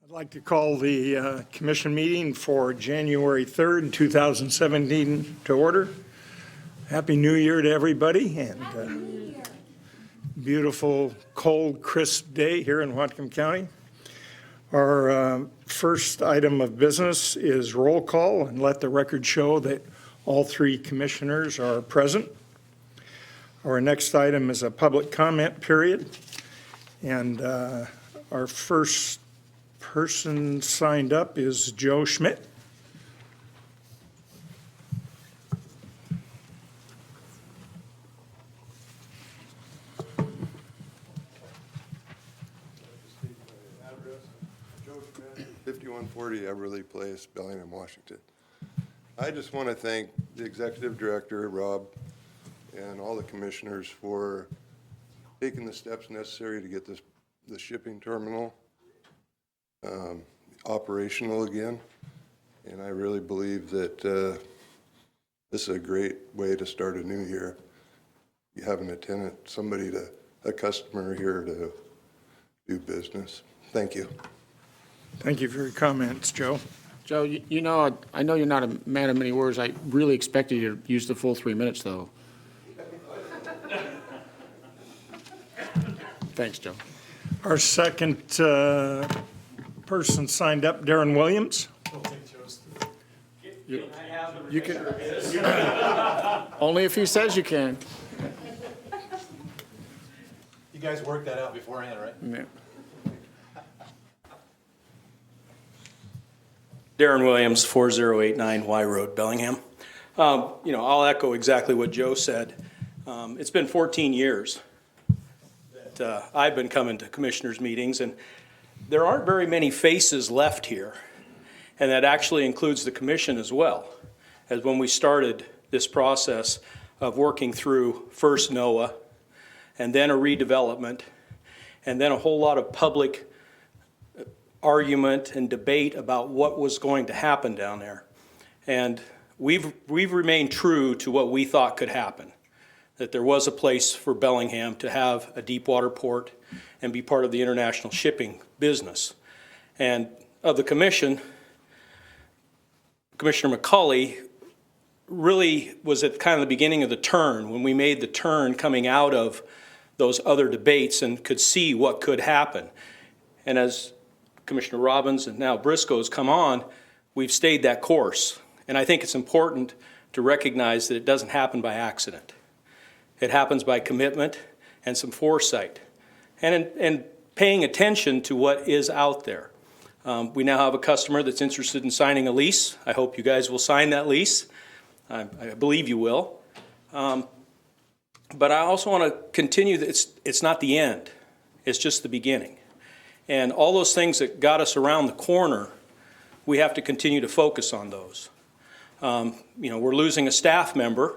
I'd like to call the commission meeting for January 3rd, 2017 to order. Happy New Year to everybody, and beautiful, cold, crisp day here in Whatcom County. Our first item of business is roll call, and let the record show that all three commissioners are present. Our next item is a public comment period, and our first person signed up is Joe Schmidt. Joe Schmidt, 5140 Everly Place, Bellingham, Washington. I just want to thank the executive director, Rob, and all the commissioners for taking the steps necessary to get the shipping terminal operational again. And I really believe that this is a great way to start a new year. You having a tenant, a customer here to do business. Thank you. Thank you for your comments, Joe. Joe, you know, I know you're not a man of many words. I really expected you to use the full 3 minutes, though. Thanks, Joe. Our second person signed up, Darren Williams. You can. Only if he says you can. You guys worked that out beforehand, right? Yeah. Darren Williams, 4089 Y Road, Bellingham. I'll echo exactly what Joe said. It's been 14 years that I've been coming to commissioners' meetings, and there aren't very many faces left here, and that actually includes the commission as well, as when we started this process of working through first NOAA, and then a redevelopment, and then a whole lot of public argument and debate about what was going to happen down there. And we've remained true to what we thought could happen, that there was a place for Bellingham to have a deep water port and be part of the international shipping business. And of the commission, Commissioner McCauley really was at kind of the beginning of the turn, when we made the turn coming out of those other debates and could see what could happen. And as Commissioner Robbins and now Briscoe's come on, we've stayed that course. And I think it's important to recognize that it doesn't happen by accident. It happens by commitment and some foresight and paying attention to what is out there. We now have a customer that's interested in signing a lease. I hope you guys will sign that lease. I believe you will. But I also want to continue that it's not the end. It's just the beginning. And all those things that got us around the corner, we have to continue to focus on those. We're losing a staff member,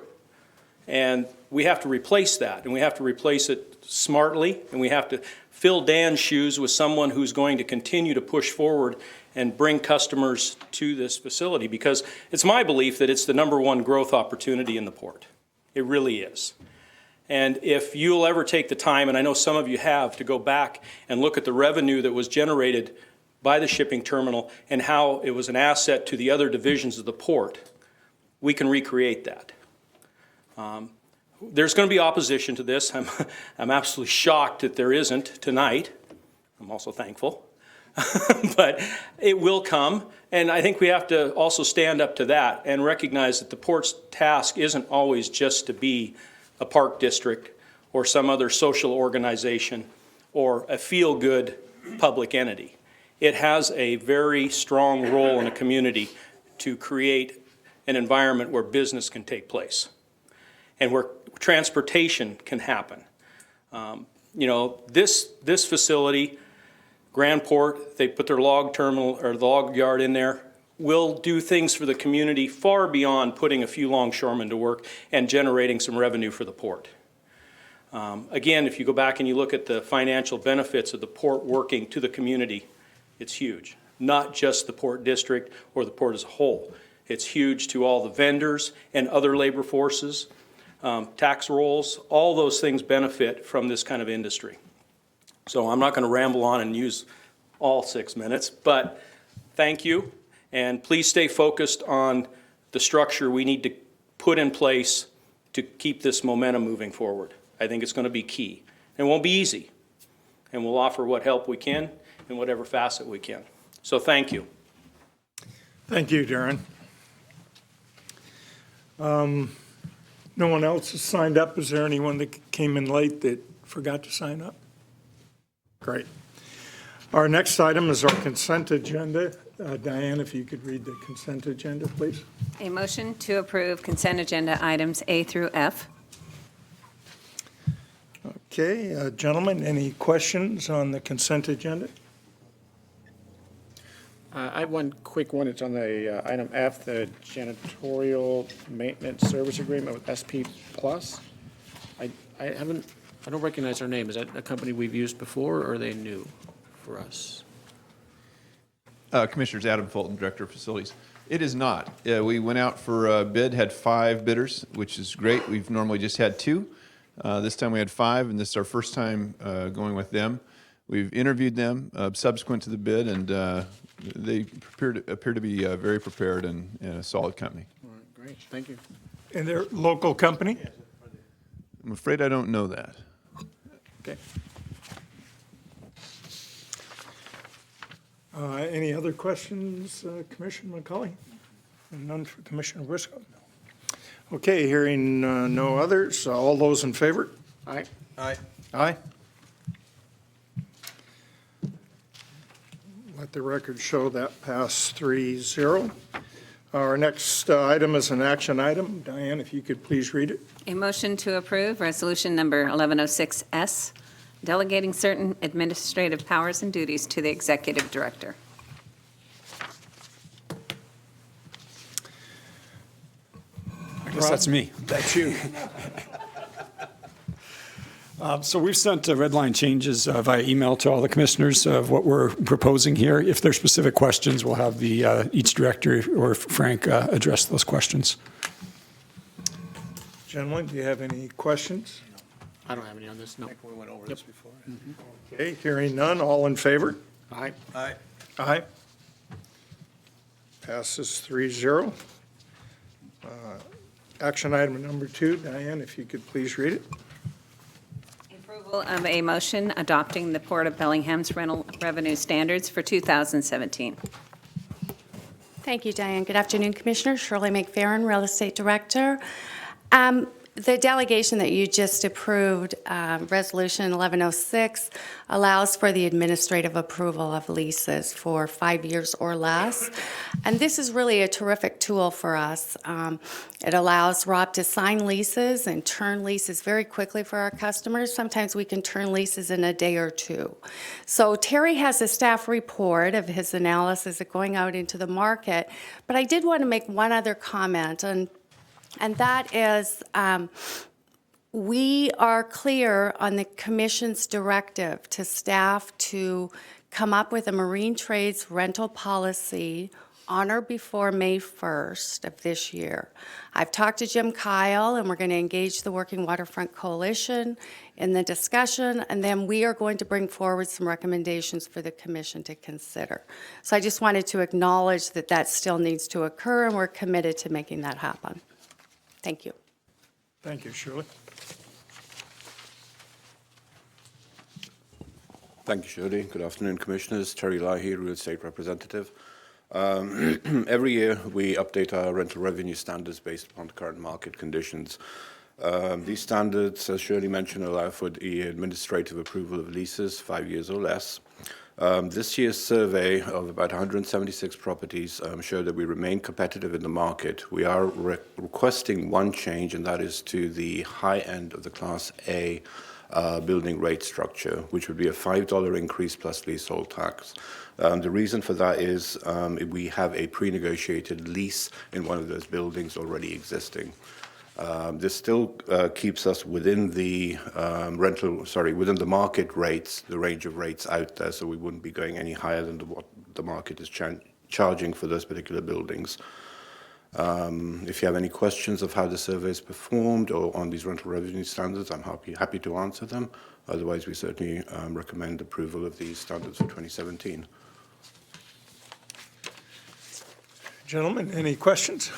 and we have to replace that, and we have to replace it smartly, and we have to fill Dan's shoes with someone who's going to continue to push forward and bring customers to this facility, because it's my belief that it's the #1 growth opportunity in the port. It really is. And if you'll ever take the time, and I know some of you have, to go back and look at the revenue that was generated by the shipping terminal and how it was an asset to the other divisions of the port, we can recreate that. There's going to be opposition to this. I'm absolutely shocked that there isn't tonight. I'm also thankful. But it will come, and I think we have to also stand up to that and recognize that the port's task isn't always just to be a park district or some other social organization or a feel-good public entity. It has a very strong role in a community to create an environment where business can take place and where transportation can happen. This facility, Grand Port, they put their log terminal or the log yard in there, will do things for the community far beyond putting a few longshoremen to work and generating some revenue for the port. Again, if you go back and you look at the financial benefits of the port working to the community, it's huge. Not just the port district or the port as a whole. It's huge to all the vendors and other labor forces, tax rolls, all those things benefit from this kind of industry. So I'm not going to ramble on and use all 6 minutes, but thank you. And please stay focused on the structure we need to put in place to keep this momentum moving forward. I think it's going to be key. It won't be easy, and we'll offer what help we can in whatever facet we can. So thank you. Thank you, Darren. No one else has signed up. Is there anyone that came in late that forgot to sign up? Great. Our next item is our consent agenda. Diane, if you could read the consent agenda, please. A motion to approve consent agenda items A through F. Okay, gentlemen, any questions on the consent agenda? I have one quick one. It's on the item F, the janitorial maintenance service agreement with SP Plus. I don't recognize their name. Is that a company we've used before, or are they new for us? Commissioners, Adam Fulton, Director of Facilities. It is not. We went out for a bid, had 5 bidders, which is great. We've normally just had 2. This time we had 5, and this is our first time going with them. We've interviewed them subsequent to the bid, and they appear to be very prepared and a solid company. All right, great. Thank you. And they're a local company? I'm afraid I don't know that. Okay. Any other questions, Commissioner McCauley? And none for Commissioner Briscoe? Okay, hearing no others. All those in favor? Aye. Aye. Let the record show that passed 3-0. Our next item is an action item. Diane, if you could please read it. A motion to approve resolution number 1106S, delegating certain administrative powers and duties to the executive director. I guess that's me. That's you. So we've sent red line changes via email to all the commissioners of what we're proposing here. If there's specific questions, we'll have each director or Frank address those questions. Gentlemen, do you have any questions? I don't have any on this, no. We went over this before. Okay, hearing none. All in favor? Aye. Aye. Passes 3-0. Action item number 2, Diane, if you could please read it. Approval of a motion adopting the Port of Bellingham's rental revenue standards for 2017. Thank you, Diane. Good afternoon, Commissioner. Shirley McFerrin, Real Estate Director. The delegation that you just approved, Resolution 1106, allows for the administrative approval of leases for 5 years or less. And this is really a terrific tool for us. It allows Rob to sign leases and turn leases very quickly for our customers. Sometimes we can turn leases in a day or 2. So Terry has a staff report of his analysis of going out into the market. But I did want to make one other comment, and that is we are clear on the Commission's directive to staff to come up with a marine trades rental policy on or before May 1st of this year. I've talked to Jim Kyle, and we're going to engage the Working Waterfront Coalition in the discussion, and then we are going to bring forward some recommendations for the Commission to consider. So I just wanted to acknowledge that that still needs to occur, and we're committed to making that happen. Thank you. Thank you, Shirley. Thank you, Shirley. Good afternoon, Commissioners. Terry Leahy, Real Estate Representative. Every year, we update our rental revenue standards based upon current market conditions. These standards, as Shirley mentioned, allow for the administrative approval of leases 5 years or less. This year's survey of about 176 properties showed that we remain competitive in the market. We are requesting one change, and that is to the high end of the Class A building rate structure, which would be a $5 increase plus leasehold tax. The reason for that is we have a pre-negotiated lease in one of those buildings already existing. This still keeps us within the within the market rates, the range of rates out there, so we wouldn't be going any higher than what the market is charging for those particular buildings. If you have any questions of how the survey is performed or on these rental revenue standards, I'm happy to answer them. Otherwise, we certainly recommend approval of these standards for 2017. Gentlemen, any questions?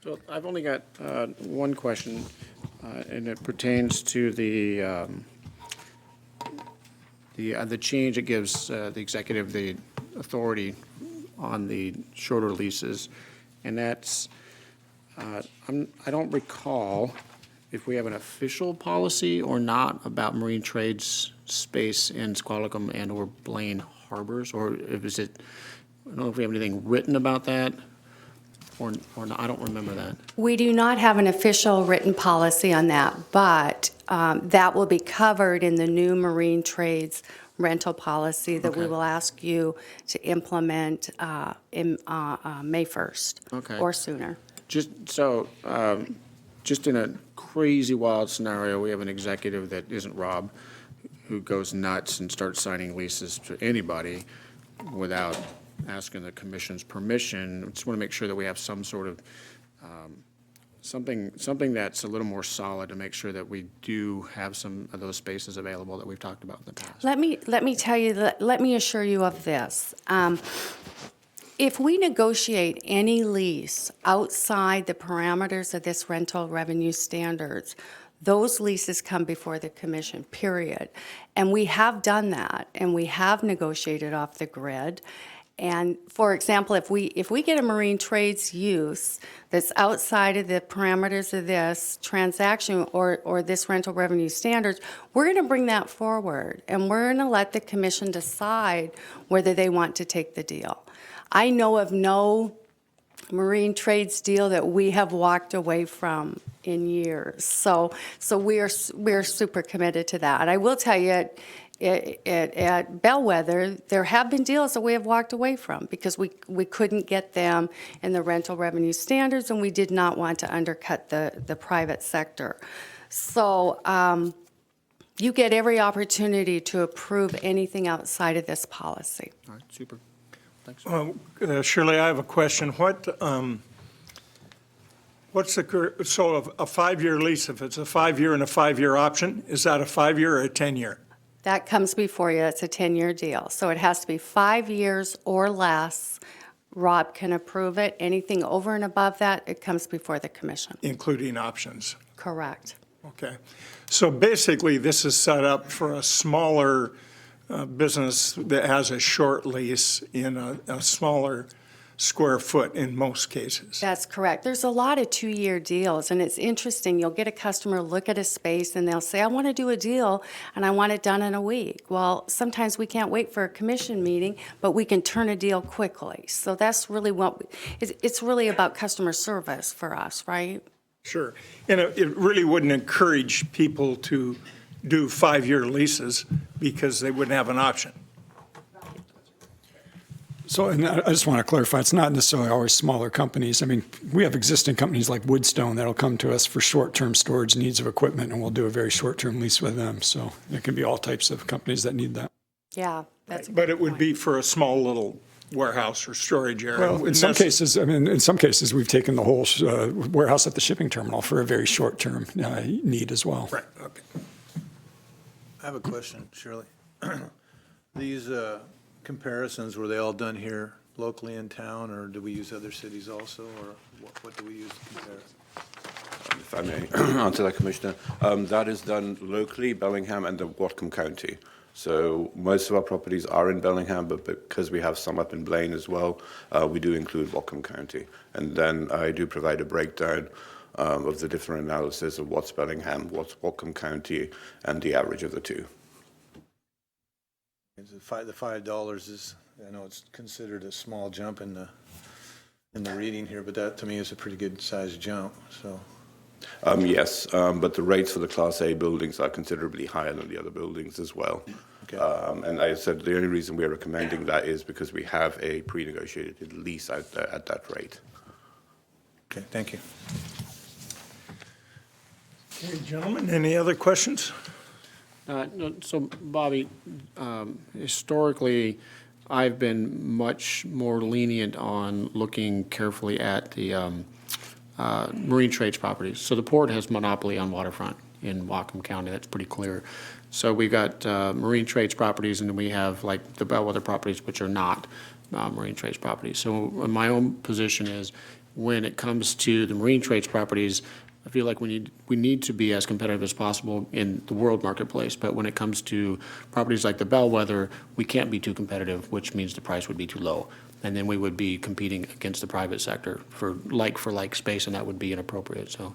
So I've only got one question, and it pertains to the change it gives the executive the authority on the shorter leases, and that's, I don't recall if we have an official policy or not about marine trades space in Squalicum and/or Blaine harbors, or if is it, I don't know if we have anything written about that, or not, I don't remember that. We do not have an official written policy on that, but that will be covered in the new marine trades rental policy that we Okay. will ask you to implement in May 1st. Okay. Or sooner. Just so, just in a crazy wild scenario, we have an executive that isn't Rob, who goes nuts and starts signing leases to anybody without asking the commission's permission. We just want to make sure that we have some sort of, something that's a little more solid to make sure that we do have some of those spaces available that we've talked about in the past. Let me tell you, let me assure you of this. If we negotiate any lease outside the parameters of this rental revenue standards, those leases come before the commission, period. And we have done that, and we have negotiated off the grid. And for example, if we get a marine trades use that's outside of the parameters of this transaction or this rental revenue standards, we're going to bring that forward, and we're going to let the commission decide whether they want to take the deal. I know of no marine trades deal that we have walked away from in years. So we're super committed to that. I will tell you, at Bellwether, there have been deals that we have walked away from because we couldn't get them in the rental revenue standards, and we did not want to undercut the private sector. So you get every opportunity to approve anything outside of this policy. All right, super. Thanks. Shirley, I have a question. What's so a 5-year lease, if it's a 5-year and a 5-year option, is that a 5-year or a 10-year? That comes before you. It's a 10-year deal. So it has to be 5 years or less. Rob can approve it. Anything over and above that, it comes before the commission. Including options? Correct. Okay. So basically, this is set up for a smaller business that has a short lease in a smaller square foot in most cases. That's correct. There's a lot of 2-year deals, and it's interesting. You'll get a customer look at a space, and they'll say, I want to do a deal, and I want it done in a week. Well, sometimes we can't wait for a commission meeting, but we can turn a deal quickly. So that's really it's really about customer service for us, right? Sure. And it really wouldn't encourage people to do 5-year leases because they wouldn't have an option. So, and I just want to clarify, it's not necessarily always smaller companies. I mean, we have existing companies like Woodstone that'll come to us for short-term storage needs of equipment, and we'll do a very short-term lease with them. So it can be all types of companies that need that. Yeah, that's. But it would be for a small little warehouse or storage area. Well, in some cases, we've taken the whole warehouse at the shipping terminal for a very short-term need as well. Right, okay. I have a question, Shirley. These comparisons, were they all done here locally in town, or do we use other cities also, or what do we use to compare? If I may answer that, Commissioner. That is done locally, Bellingham and the Whatcom County. So most of our properties are in Bellingham, but because we have some up in Blaine as well, we do include Whatcom County. And then I do provide a breakdown of the different analysis of what's Bellingham, what's Whatcom County, and the average of the two. The $5 is, I know it's considered a small jump in the reading here, but that to me is a pretty good sized jump, so. Yes, but the rates for the Class A buildings are considerably higher than the other buildings as well. Okay. And I said the only reason we're recommending that is because we have a pre-negotiated lease out there at that rate. Okay, thank you. Okay, gentlemen, any other questions? No, so, Bobby, historically, I've been much more lenient on looking carefully at the marine trades properties. So the port has monopoly on waterfront in Whatcom County. That's pretty clear. So we've got marine trades properties, and then we have like the bellwether properties, which are not marine trades properties. So my own position is, when it comes to the marine trades properties, I feel like we need to be as competitive as possible in the world marketplace. But when it comes to properties like the bellwether, we can't be too competitive, which means the price would be too low. And then we would be competing against the private sector for like space, and that would be inappropriate. So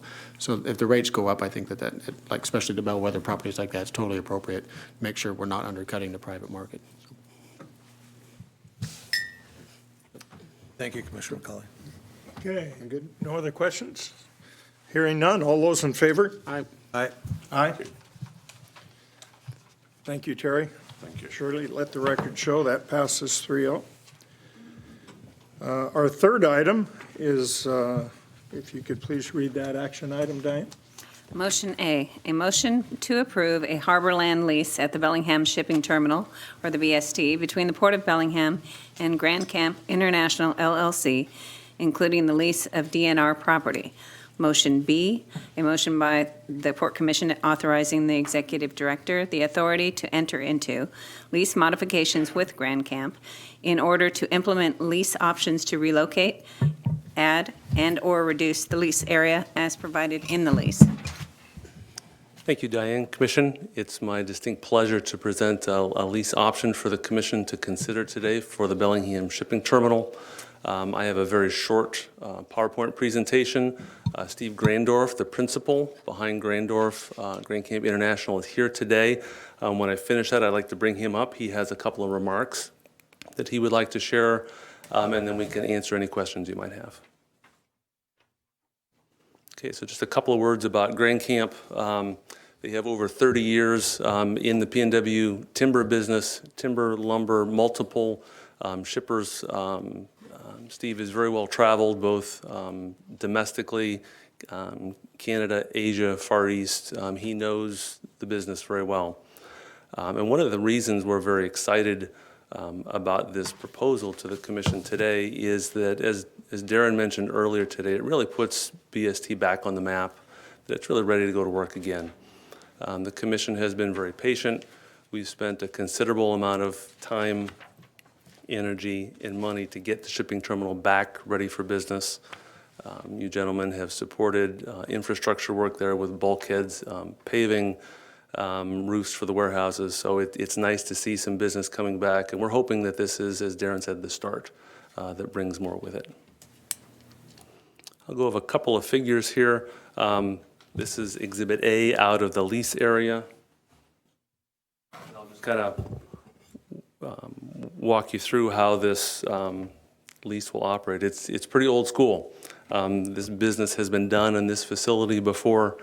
if the rates go up, I think that like especially the bellwether properties like that, it's totally appropriate. Make sure we're not undercutting the private market. Thank you, Commissioner McCauley. Okay. Good. No other questions? Hearing none. All those in favor? Aye. Aye. Aye. Thank you, Terry. Thank you. Shirley, let the record show that passes 3-0. Our third item is, if you could please read that action item, Diane. Motion A motion to approve a harbor land lease at the Bellingham Shipping Terminal, or the BST, between the Port of Bellingham and Grand Camp International LLC, including the lease of DNR property. Motion B, a motion by the Port Commission authorizing the Executive Director the authority to enter into lease modifications with Grand Camp in order to implement lease options to relocate, add, and/or reduce the lease area as provided in the lease. Thank you, Diane. Commission, it's my distinct pleasure to present a lease option for the Commission to consider today for the Bellingham Shipping Terminal. I have a very short PowerPoint presentation. Steve Grandorf, the principal behind Grand Camp International, is here today. When I finish that, I'd like to bring him up. He has a couple of remarks that he would like to share, and then we can answer any questions you might have. Okay, so just a couple of words about Grand Camp. They have over 30 years in the PNW timber business, timber, lumber, multiple shippers. Steve is very well traveled, both domestically, Canada, Asia, Far East. He knows the business very well. And one of the reasons we're very excited about this proposal to the Commission today is that, as Darren mentioned earlier today, it really puts BST back on the map, that it's really ready to go to work again. The Commission has been very patient. We've spent a considerable amount of time, energy, and money to get the shipping terminal back ready for business. You gentlemen have supported infrastructure work there with bulkheads, paving, roofs for the warehouses. So it's nice to see some business coming back, and we're hoping that this is, as Darren said, the start that brings more with it. I'll go over a couple of figures here. This is Exhibit A out of the lease area. And I'll just kind of walk you through how this lease will operate. It's pretty old school. This business has been done in this facility before.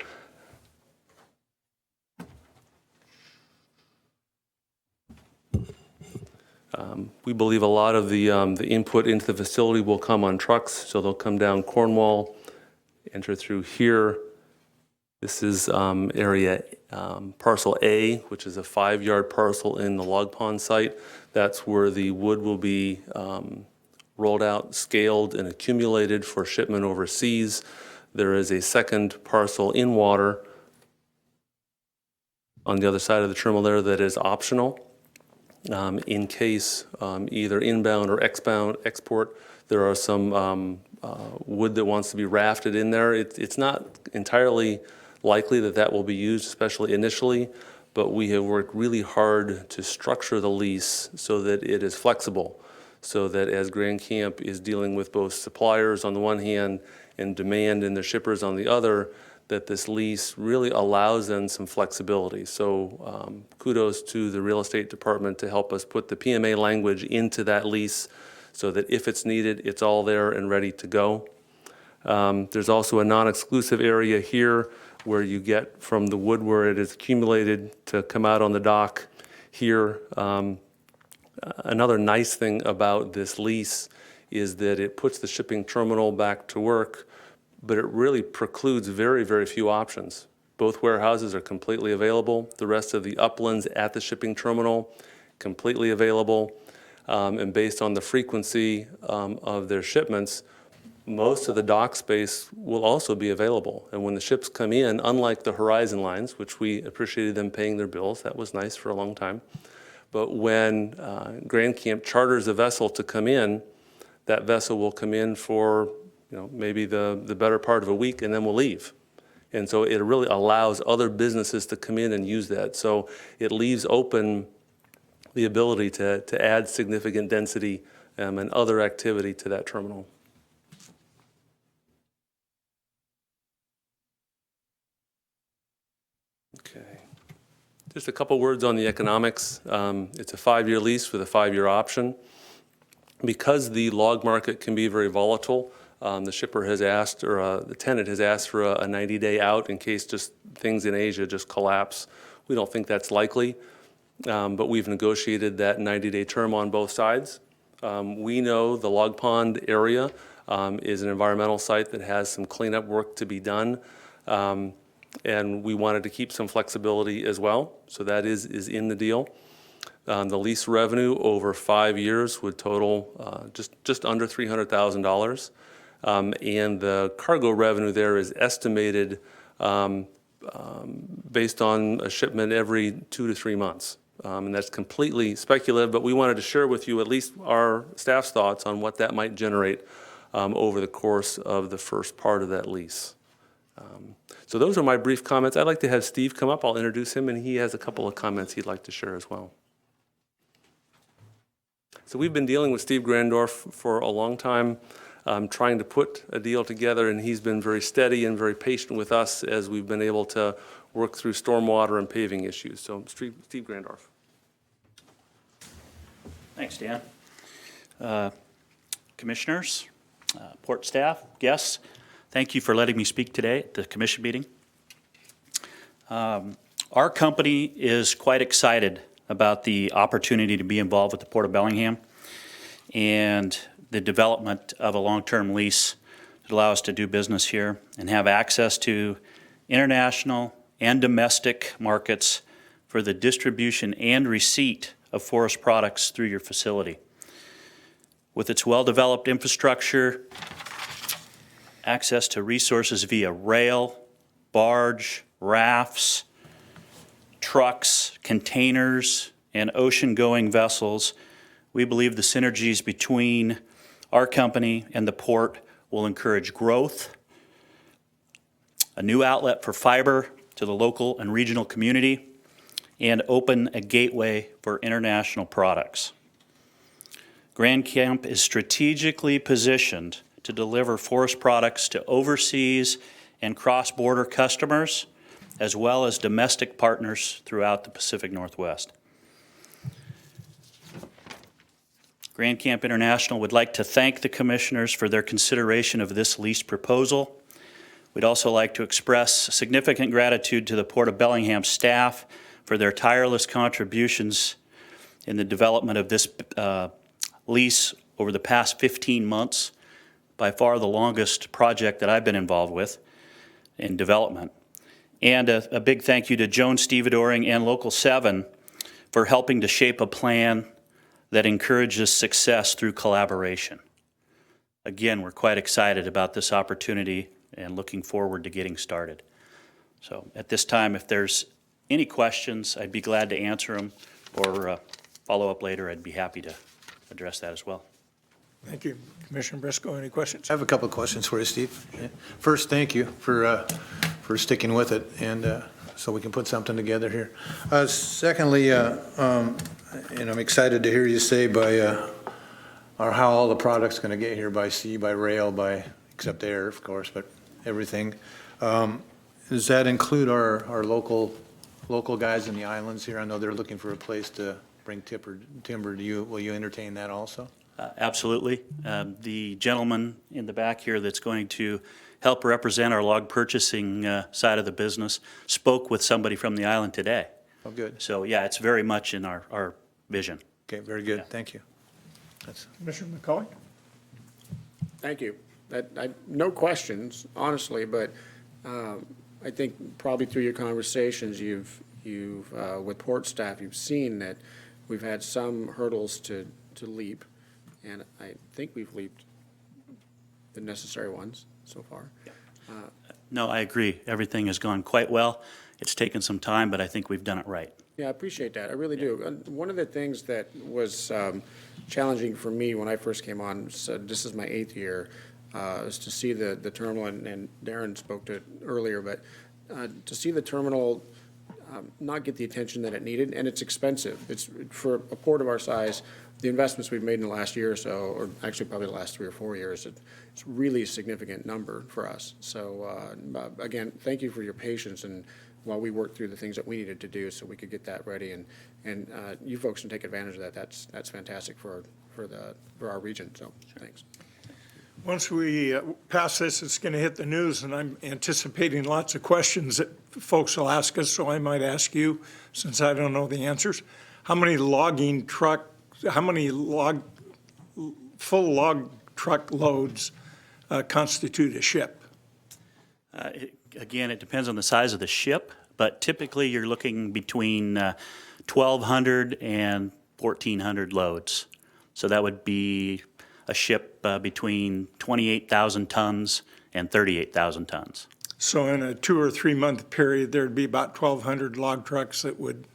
We believe a lot of the input into the facility will come on trucks, so they'll come down Cornwall, enter through here. This is area parcel A, which is a 5-yard parcel in the log pond site. That's where the wood will be rolled out, scaled, and accumulated for shipment overseas. There is a second parcel in water on the other side of the terminal there that is optional. In case either inbound or export, there are some wood that wants to be rafted in there. It's not entirely likely that that will be used, especially initially, but we have worked really hard to structure the lease so that it is flexible, so that as Grand Camp is dealing with both suppliers on the one hand and demand and their shippers on the other, that this lease really allows them some flexibility. So kudos to the real estate department to help us put the PMA language into that lease so that if it's needed, it's all there and ready to go. There's also a non-exclusive area here where you get from the wood where it is accumulated to come out on the dock here. Another nice thing about this lease is that it puts the shipping terminal back to work, but it really precludes very, very few options. Both warehouses are completely available. The rest of the uplands at the shipping terminal, completely available. and based on the frequency of their shipments, most of the dock space will also be available. And when the ships come in, unlike the Horizon lines, which we appreciated them paying their bills, that was nice for a long time. But when Grand Camp charters a vessel to come in, that vessel will come in for maybe the better part of a week and then will leave. And so it really allows other businesses to come in and use that. So it leaves open the ability to add significant density and other activity to that terminal. Okay. Just a couple words on the economics. It's a 5-year lease with a 5-year option. Because the log market can be very volatile, the shipper has asked, or the tenant has asked for a 90-day out in case just things in Asia just collapse. We don't think that's likely, but we've negotiated that 90-day term on both sides. We know the log pond area is an environmental site that has some cleanup work to be done. And we wanted to keep some flexibility as well, so that is in the deal. The lease revenue over 5 years would total just under $300,000, and the cargo revenue there is estimated based on a shipment every 2 to 3 months. And that's completely speculative, but we wanted to share with you at least our staff's thoughts on what that might generate over the course of the first part of that lease. So those are my brief comments. I'd like to have Steve come up. I'll introduce him, and he has a couple of comments he'd like to share as well. So we've been dealing with Steve Grandorf for a long time, trying to put a deal together, and he's been very steady and very patient with us as we've been able to work through stormwater and paving issues. So Steve Grandorf. Thanks, Dan. Commissioners, port staff, guests, thank you for letting me speak today at the commission meeting. Our company is quite excited about the opportunity to be involved with the Port of Bellingham and the development of a long-term lease that allows us to do business here and have access to international and domestic markets for the distribution and receipt of forest products through your facility. With its well-developed infrastructure, access to resources via rail, barge, rafts, trucks, containers, and ocean-going vessels, we believe the synergies between our company and the port will encourage growth, a new outlet for fiber to the local and regional community, and open a gateway for international products. Grand Camp is strategically positioned to deliver forest products to overseas and cross-border customers, as well as domestic partners throughout the Pacific Northwest. Grand Camp International would like to thank the commissioners for their consideration of this lease proposal. We'd also like to express significant gratitude to the Port of Bellingham staff for their tireless contributions in the development of this lease over the past 15 months, by far the longest project that I've been involved with in development. And a big thank you to Joan Stevedoring and Local 7 for helping to shape a plan that encourages success through collaboration. Again, we're quite excited about this opportunity and looking forward to getting started. So at this time, if there's any questions, I'd be glad to answer them, or follow up later. I'd be happy to address that as well. Thank you. Commissioner Briscoe, any questions? I have a couple of questions for you, Steve. First, thank you for sticking with it, and so we can put something together here. Secondly, and I'm excited to hear you say or how all the product's going to get here by sea, by rail, except air, of course, but everything. Does that include our local guys in the islands here? I know they're looking for a place to bring timber. Will you entertain that also? Absolutely. The gentleman in the back here that's going to help represent our log purchasing side of the business spoke with somebody from the island today. Oh, good. So, yeah, it's very much in our vision. Okay, very good. Yeah. Thank you. Commissioner McCauley? Thank you. No questions, honestly, but I think probably through your conversations, you've with port staff, you've seen that we've had some hurdles to to leap, and I think we've leaped the necessary ones so far. No, I agree. Everything has gone quite well. It's taken some time, but I think we've done it right. Yeah, I appreciate that. I really do. And one of the things that was challenging for me when I first came on, so this is my 8th year, is to see the terminal, and Darren spoke to it earlier, but to see the terminal not get the attention that it needed, and it's expensive. It's, for a port of our size, the investments we've made in the last year or so, or actually probably the last 3 or 4 years, it's really a significant number for us. So again, thank you for your patience and while we worked through the things that we needed to do so we could get that ready, and you folks can take advantage of that. That's fantastic for our region. So thanks. Once we pass this, it's going to hit the news, and I'm anticipating lots of questions that folks will ask us, so I might ask you, since I don't know the answers. How many full log truck loads constitute a ship? Again, it depends on the size of the ship, but typically you're looking between 1,200 and 1,400 loads. So that would be a ship between 28,000 tons and 38,000 tons. So in a 2 or 3 month period, there'd be about 1,200 log trucks that would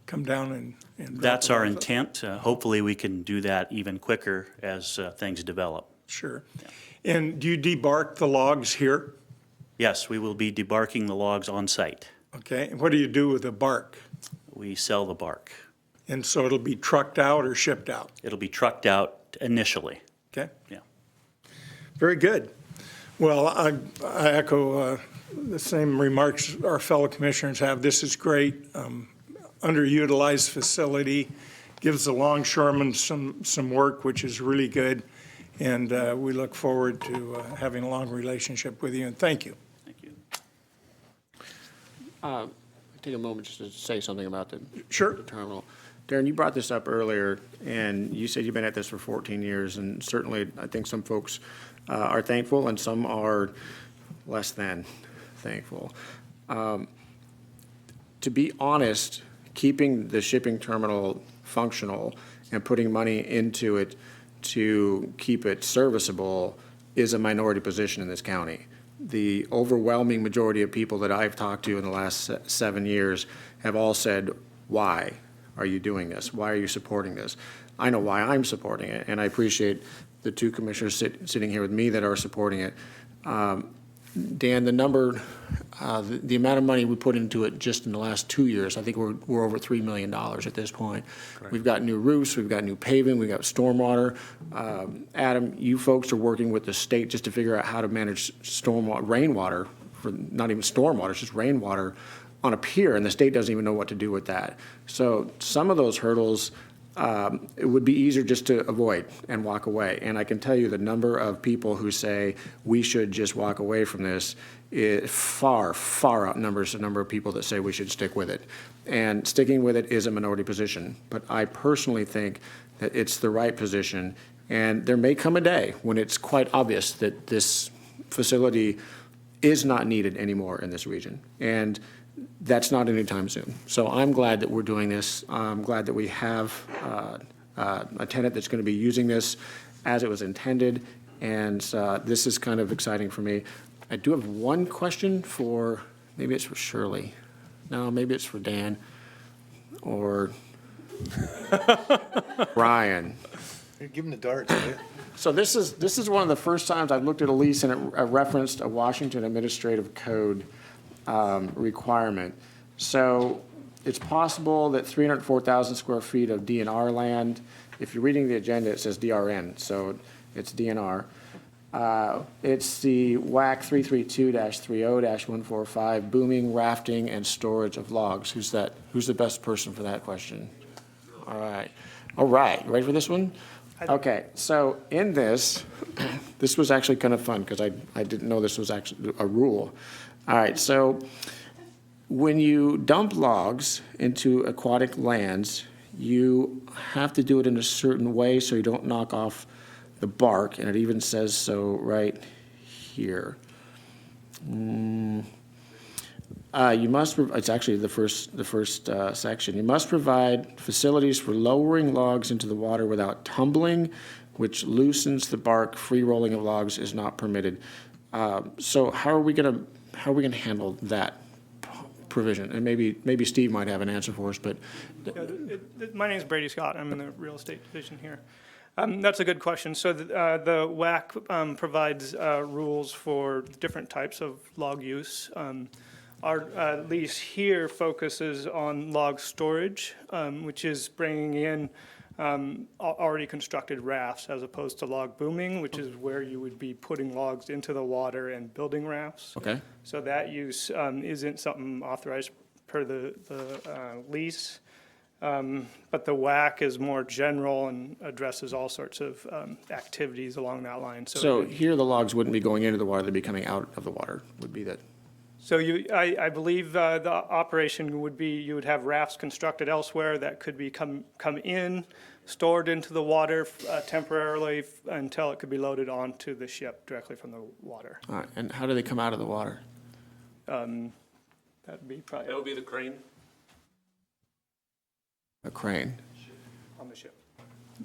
come down and drop That's them our off. intent. Hopefully we can do that even quicker as things develop. Sure. And do you debark the logs here? Yes, we will be debarking the logs on site. Okay, and what do you do with the bark? We sell the bark. And so it'll be trucked out or shipped out? It'll be trucked out initially. Okay? Yeah. Very good. Well, I echo the same remarks our fellow commissioners have. This is great. Underutilized facility, gives the longshoremen some work, which is really good. And we look forward to having a long relationship with you, and thank you. Thank you. Take a moment just to say something about the Sure. terminal. Darren, you brought this up earlier, and you said you've been at this for 14 years, and certainly I think some folks are thankful and some are less than thankful. To be honest, keeping the shipping terminal functional and putting money into it to keep it serviceable is a minority position in this county. The overwhelming majority of people that I've talked to in the last 7 years have all said, why are you doing this? Why are you supporting this? I know why I'm supporting it, and I appreciate the 2 commissioners sitting here with me that are supporting it. Dan, the number, the amount of money we put into it just in the last 2 years, I think we're over $3 million at this point. Correct. We've got new roofs, we've got new paving, we've got stormwater. Adam, you folks are working with the state just to figure out how to manage rainwater, for not even stormwater, it's just rainwater on a pier, and the state doesn't even know what to do with that. So some of those hurdles, it would be easier just to avoid and walk away. And I can tell you the number of people who say we should just walk away from this, it far, far outnumbers the number of people that say we should stick with it. And sticking with it is a minority position. But I personally think that it's the right position. And there may come a day when it's quite obvious that this facility is not needed anymore in this region. And that's not anytime soon. So I'm glad that we're doing this. I'm glad that we have a tenant that's going to be using this as it was intended, and this is kind of exciting for me. I do have one question for, maybe it's for Shirley. No, maybe it's for Dan or Ryan. You're giving the darts, right? So this is one of the first times I've looked at a lease and it referenced a Washington Administrative Code requirement. So it's possible that 304,000 square feet of DNR land, if you're reading the agenda, it says DRN, so it's DNR. It's the WAC 332-30-145, booming, rafting, and storage of logs. Who's that? Who's the best person for that question? All right. All right, you ready for this one? Okay, so in this, this was actually kind of fun because I didn't know this was actually a rule. All right, so when you dump logs into aquatic lands, you have to do it in a certain way so you don't knock off the bark, and it even says so right here. You must, it's actually the first section. You must provide facilities for lowering logs into the water without tumbling, which loosens the bark. Free rolling of logs is not permitted. So how are we gonna handle that provision? And maybe Steve might have an answer for us, but. My name is Brady Scott. I'm in the real estate division here. That's a good question. So the WAC provides rules for different types of log use. Our lease here focuses on log storage, which is bringing in already constructed rafts as opposed to log booming, which is where you would be putting logs into the water and building rafts. Okay. So that use isn't something authorized per the lease. But the WAC is more general and addresses all sorts of activities along that line. So here the logs wouldn't be going into the water, they'd be coming out of the water, would be that. So I believe the operation would be, you would have rafts constructed elsewhere that could be come in, stored into the water temporarily until it could be loaded onto the ship directly from the water. All right, and how do they come out of the water? That'd be probably That would be the crane. A crane? on the ship.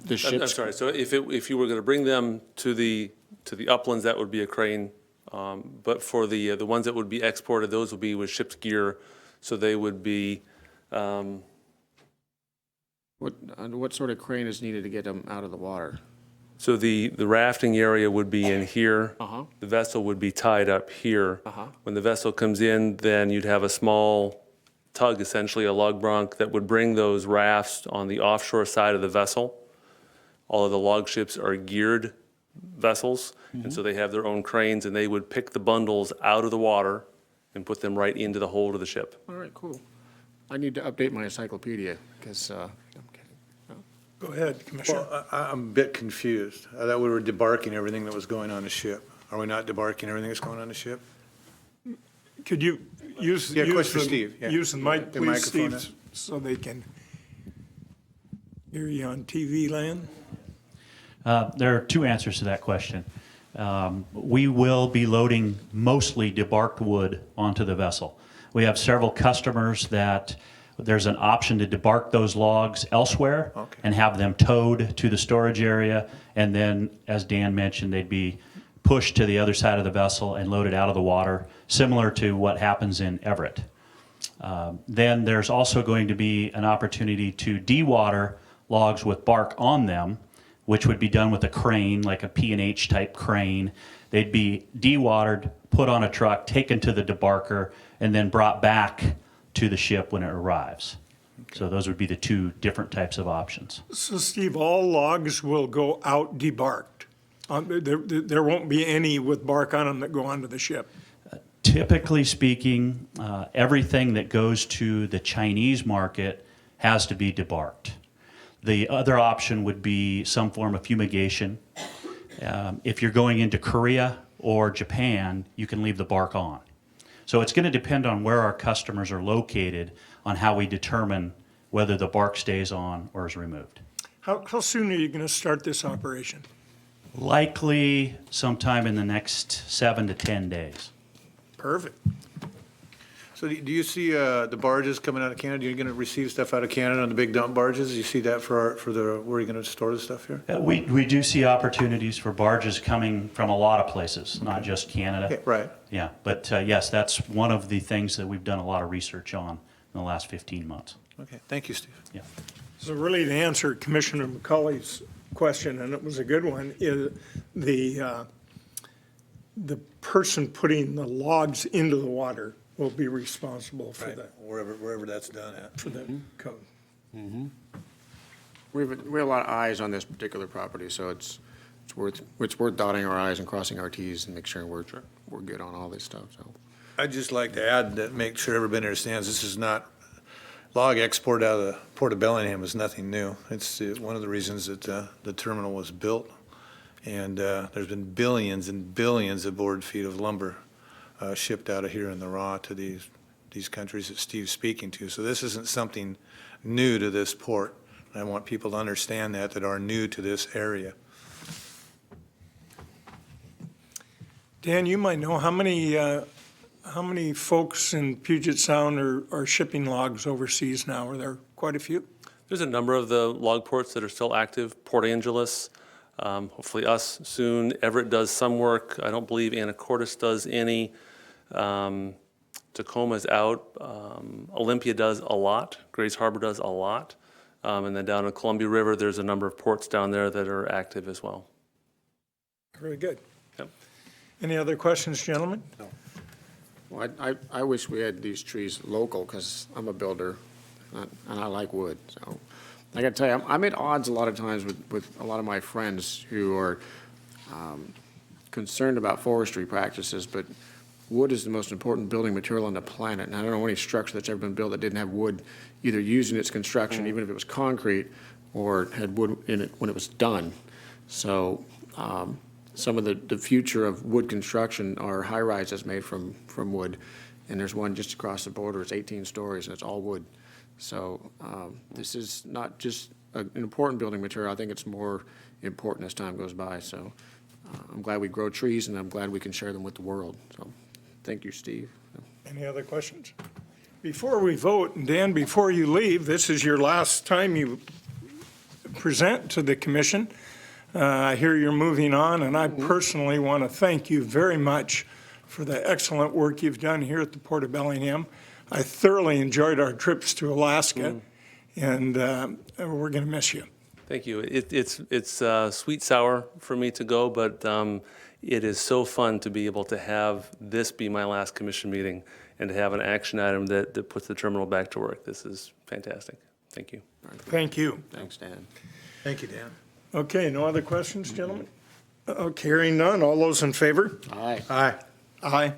The I'm ship's. sorry, so if you were going to bring them to the uplands, that would be a crane. But for the ones that would be exported, those would be with ship's gear, so they would be, What sort of crane is needed to get them out of the water? so the rafting area would be in here. Uh-huh. The vessel would be tied up here. Uh-huh. When the vessel comes in, then you'd have a small tug, essentially a lug bronc, that would bring those rafts on the offshore side of the vessel. All of the log ships are geared vessels, and so they have their own cranes, and they would pick the bundles out of the water and put them right into the hold of the ship. All right, cool. I need to update my encyclopedia, because, I'm kidding. Go ahead, Commissioner. Well, I'm a bit confused. I thought we were debarking everything that was going on the ship. Are we not debarking everything that's going on the ship? Could you use Yeah, use question for the Steve, yeah. use the mic, The please, microphone Steve, so they can hear you on TV land? There are two answers to that question. We will be loading mostly debarked wood onto the vessel. We have several customers that there's an option to debark those logs elsewhere Okay. and have them towed to the storage area. And then, as Dan mentioned, they'd be pushed to the other side of the vessel and loaded out of the water, similar to what happens in Everett. Then there's also going to be an opportunity to dewater logs with bark on them, which would be done with a crane, like a P&H type crane. They'd be dewatered, put on a truck, taken to the debarker, and then brought back to the ship when it arrives. So those would be the two different types of options. So Steve, all logs will go out debarked. There won't be any with bark on them that go onto the ship. Typically speaking, everything that goes to the Chinese market has to be debarked. The other option would be some form of fumigation. If you're going into Korea or Japan, you can leave the bark on. So it's going to depend on where our customers are located on how we determine whether the bark stays on or is removed. How soon are you going to start this operation? Likely sometime in the next 7 to 10 days. Perfect. So do you see the barges coming out of Canada? You're going to receive stuff out of Canada on the big dump barges? Do you see that where are you going to store the stuff here? We do see opportunities for barges coming from a lot of places, not just Canada. Okay, right. Yeah, but yes, that's one of the things that we've done a lot of research on in the last 15 months. Okay, thank you, Steve. Yeah. So really, to answer Commissioner McCauley's question, and it was a good one, is the person putting the logs into the water will be responsible for that, Wherever that's done at. for the code. We have a lot of eyes on this particular property, so it's worth dotting our i's and crossing our t's and make sure we're good on all this stuff, so. I'd just like to add that, make sure everybody understands, this is not, log export out of the Port of Bellingham is nothing new. It's one of the reasons that the terminal was built. And there's been billions and billions of board feet of lumber shipped out of here in the raw to these countries that Steve's speaking to. So this isn't something new to this port. I want people to understand that are new to this area. Dan, you might know, how many How many folks in Puget Sound are shipping logs overseas now? Are there quite a few? There's a number of the log ports that are still active. Port Angeles, hopefully us soon. Everett does some work. I don't believe Anacortes does any. Tacoma's out. Olympia does a lot. Grays Harbor does a lot. And then down in Columbia River, there's a number of ports down there that are active as well. Very good. Yep. Any other questions, gentlemen? Well, I wish we had these trees local, because I'm a builder, and I like wood, so. I gotta tell you, I'm at odds a lot of times with a lot of my friends who are concerned about forestry practices, but wood is the most important building material on the planet, and I don't know any structure that's ever been built that didn't have wood either used in its construction, even if it was concrete, or had wood in it when it was done. So, some of the future of wood construction are high-rises made from wood, and there's one just across the border, it's 18 stories, and it's all wood. So this is not just an important building material, I think it's more important as time goes by. So I'm glad we grow trees, and I'm glad we can share them with the world. So thank you, Steve. Any other questions? Before we vote, and Dan, before you leave, this is your last time you present to the commission. I hear you're moving on, and I personally want to thank you very much for the excellent work you've done here at the Port of Bellingham. I thoroughly enjoyed our trips to Alaska, and we're going to miss you. Thank you. It's sweet sour for me to go, but it is so fun to be able to have this be my last commission meeting and to have an action item that puts the terminal back to work. This is fantastic. Thank you. Thank you. Thanks, Dan. Thank you, Dan. Okay, no other questions, gentlemen? Okay, hearing none. All those in favor? Aye. Aye. Aye.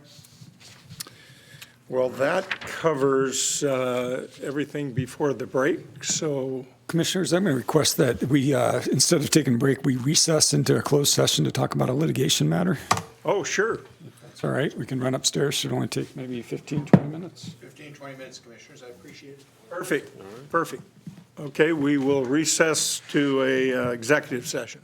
Well, that covers everything before the break, so Commissioners, I'm going to request that we, instead of taking a break, we recess into a closed session to talk about a litigation matter. oh, sure. That's all right. We can run upstairs. Should only take maybe 15, 20 minutes. 15, 20 minutes, Commissioners. I appreciate it. Perfect, perfect. Okay, we will recess to a executive session.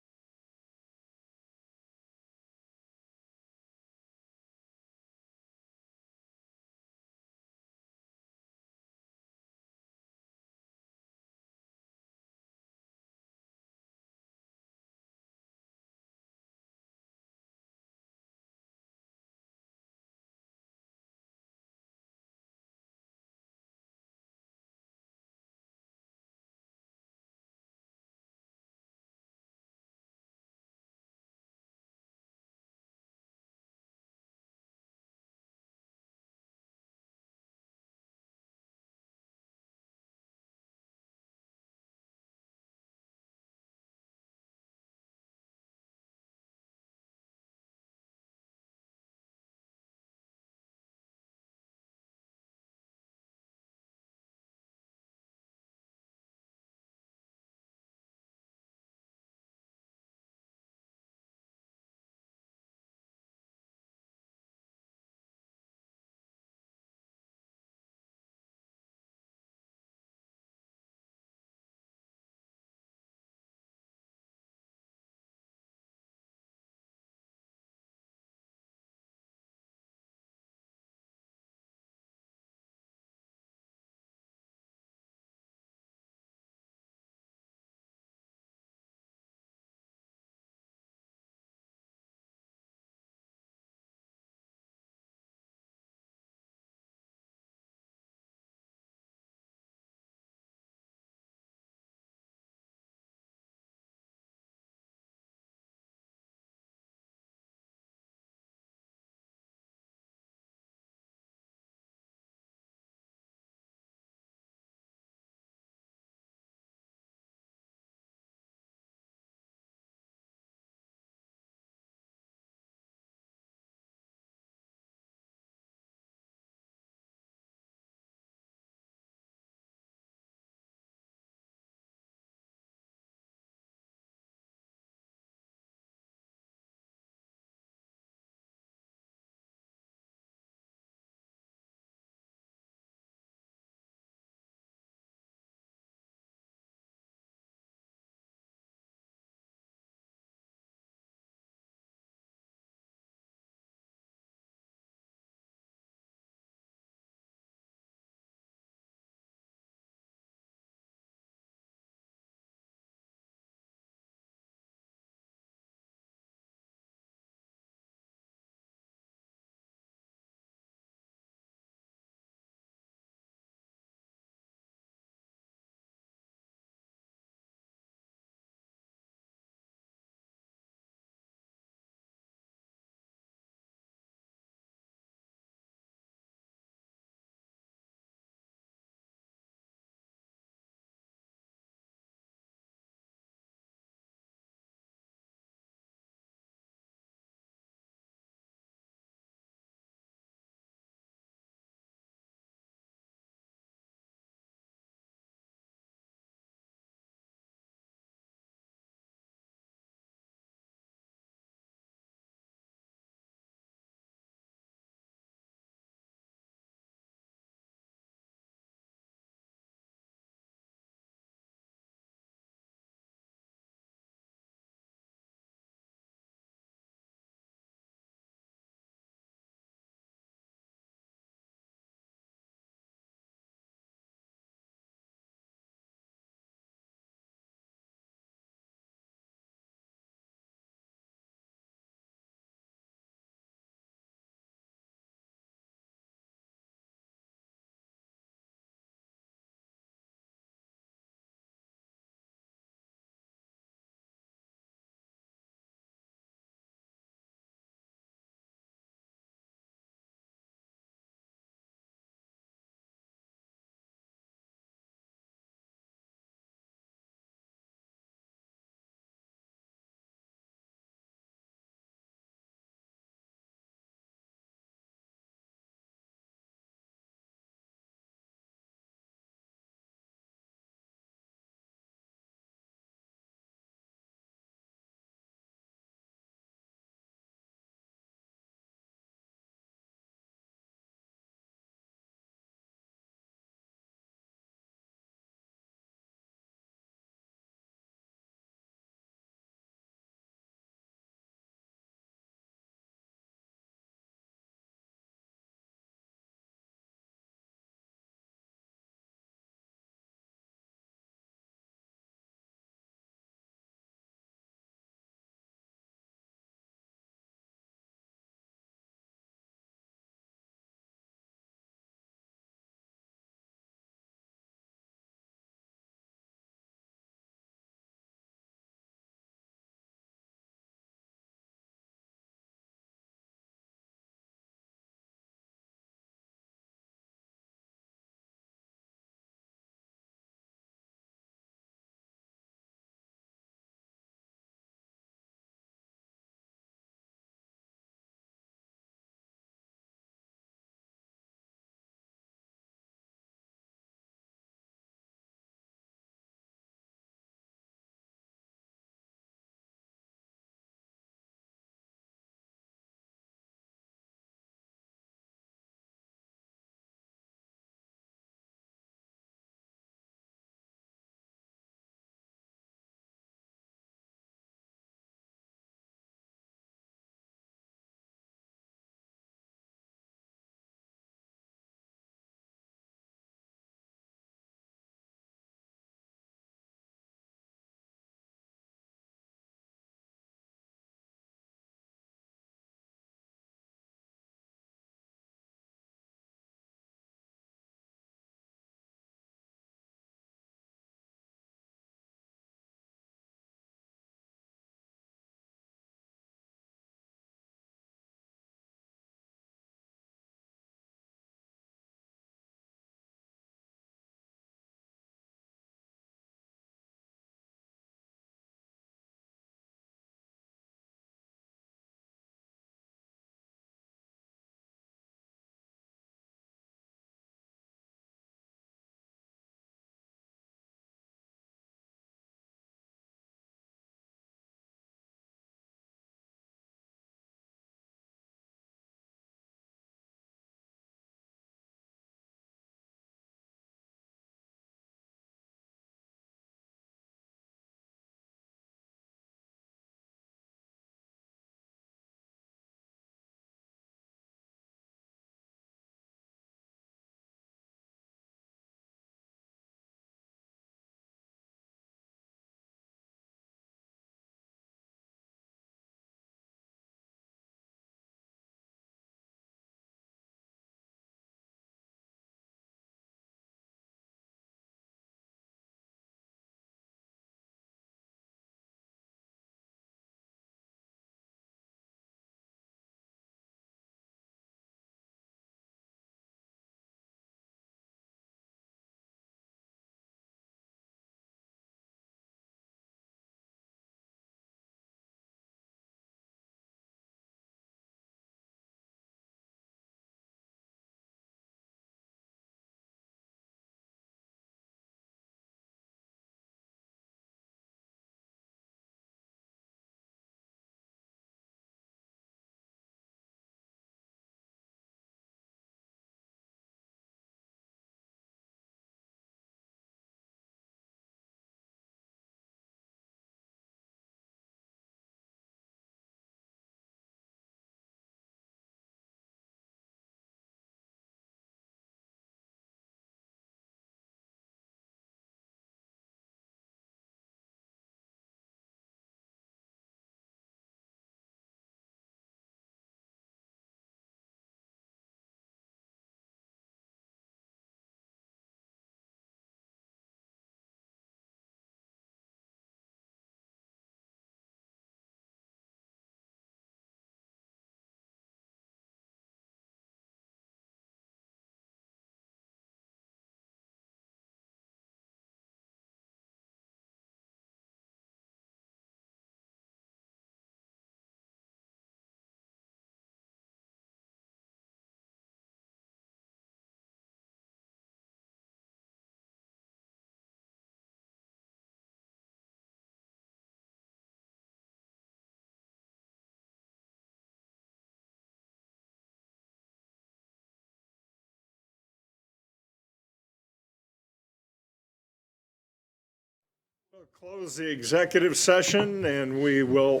We'll close the executive session, and we will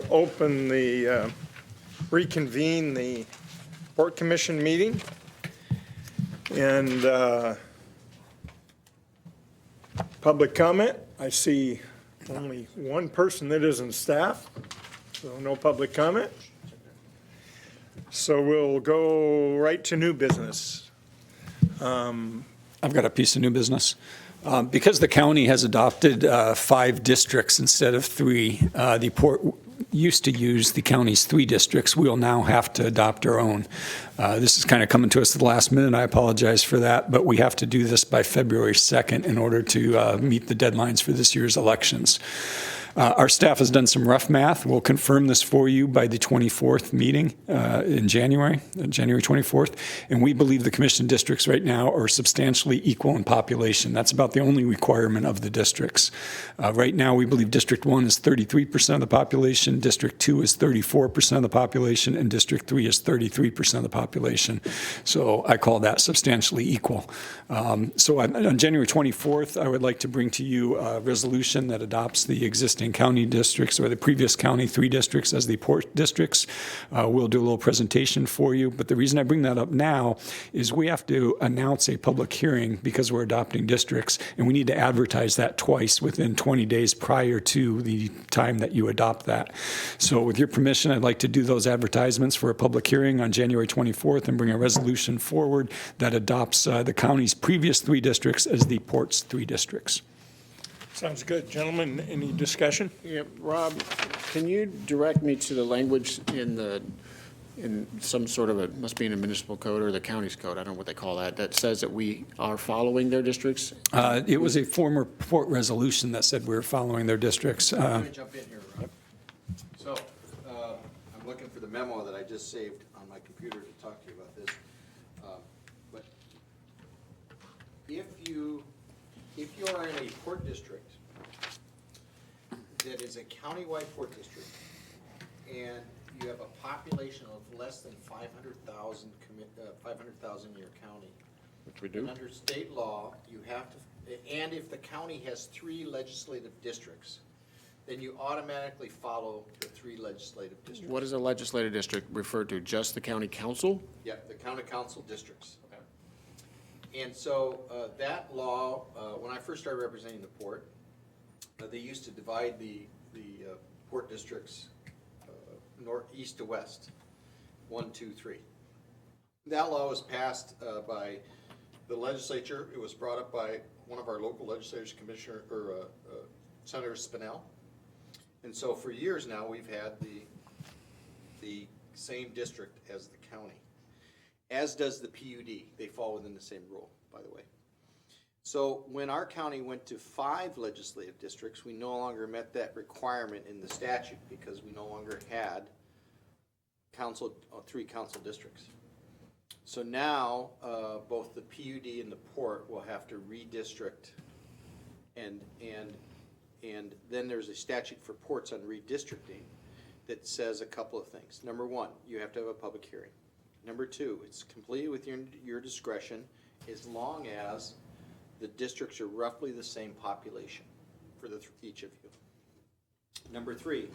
reconvene the Port Commission meeting. And public comment, I see only one person that isn't staff, so no public comment. So we'll go right to new business. I've got a piece of new business. Because the county has adopted 5 districts instead of 3, the port used to use the county's 3 districts. We will now have to adopt our own. This is kind of coming to us at the last minute. I apologize for that, but we have to do this by February 2nd in order to meet the deadlines for this year's elections. Our staff has done some rough math. We'll confirm this for you by the 24th meeting in January 24th. And we believe the commission districts right now are substantially equal in population. That's about the only requirement of the districts. Right now, we believe District 1 is 33% of the population, District 2 is 34% of the population, and District 3 is 33% of the population. So I call that substantially equal. So on January 24th, I would like to bring to you a resolution that adopts the existing county districts, or the previous county 3 districts as the port districts. We'll do a little presentation for you, but the reason I bring that up now is we have to announce a public hearing because we're adopting districts, and we need to advertise that twice within 20 days prior to the time that you adopt that. So with your permission, I'd like to do those advertisements for a public hearing on January 24th and bring a resolution forward that adopts the county's previous 3 districts as the port's 3 districts. Sounds good. Gentlemen, any discussion? Yeah, Rob, can you direct me to the language in some sort of must be in a municipal code or the county's code, I don't know what they call that says that we are following their districts? It was a former port resolution that said we were following their districts. Let me jump in here, Rob. So, I'm looking for the memo that I just saved on my computer to talk to you about this. But if you are in a port district that is a countywide port district, and you have a population of less than 500,000 in your county. Which we do. And under state law, you have to, and if the county has 3 legislative districts, then you automatically follow the 3 legislative districts. What does a legislative district refer to? Just the county council? Yep, the county council districts. Okay. And so that law, when I first started representing the port, they used to divide the port districts east to west, 1, 2, 3. That law was passed by the legislature. It was brought up by one of our local legislators, Commissioner or Senator Spinell. And so for years now, we've had the same district as the county, as does the PUD. They fall within the same rule, by the way. So when our county went to 5 legislative districts, we no longer met that requirement in the statute because we no longer had 3 council districts. So now both the PUD and the port will have to redistrict, and then there's a statute for ports on redistricting that says a couple of things. Number 1, you have to have a public hearing. Number 2, it's completely within your discretion as long as the districts are roughly the same population for each of you. Number 3,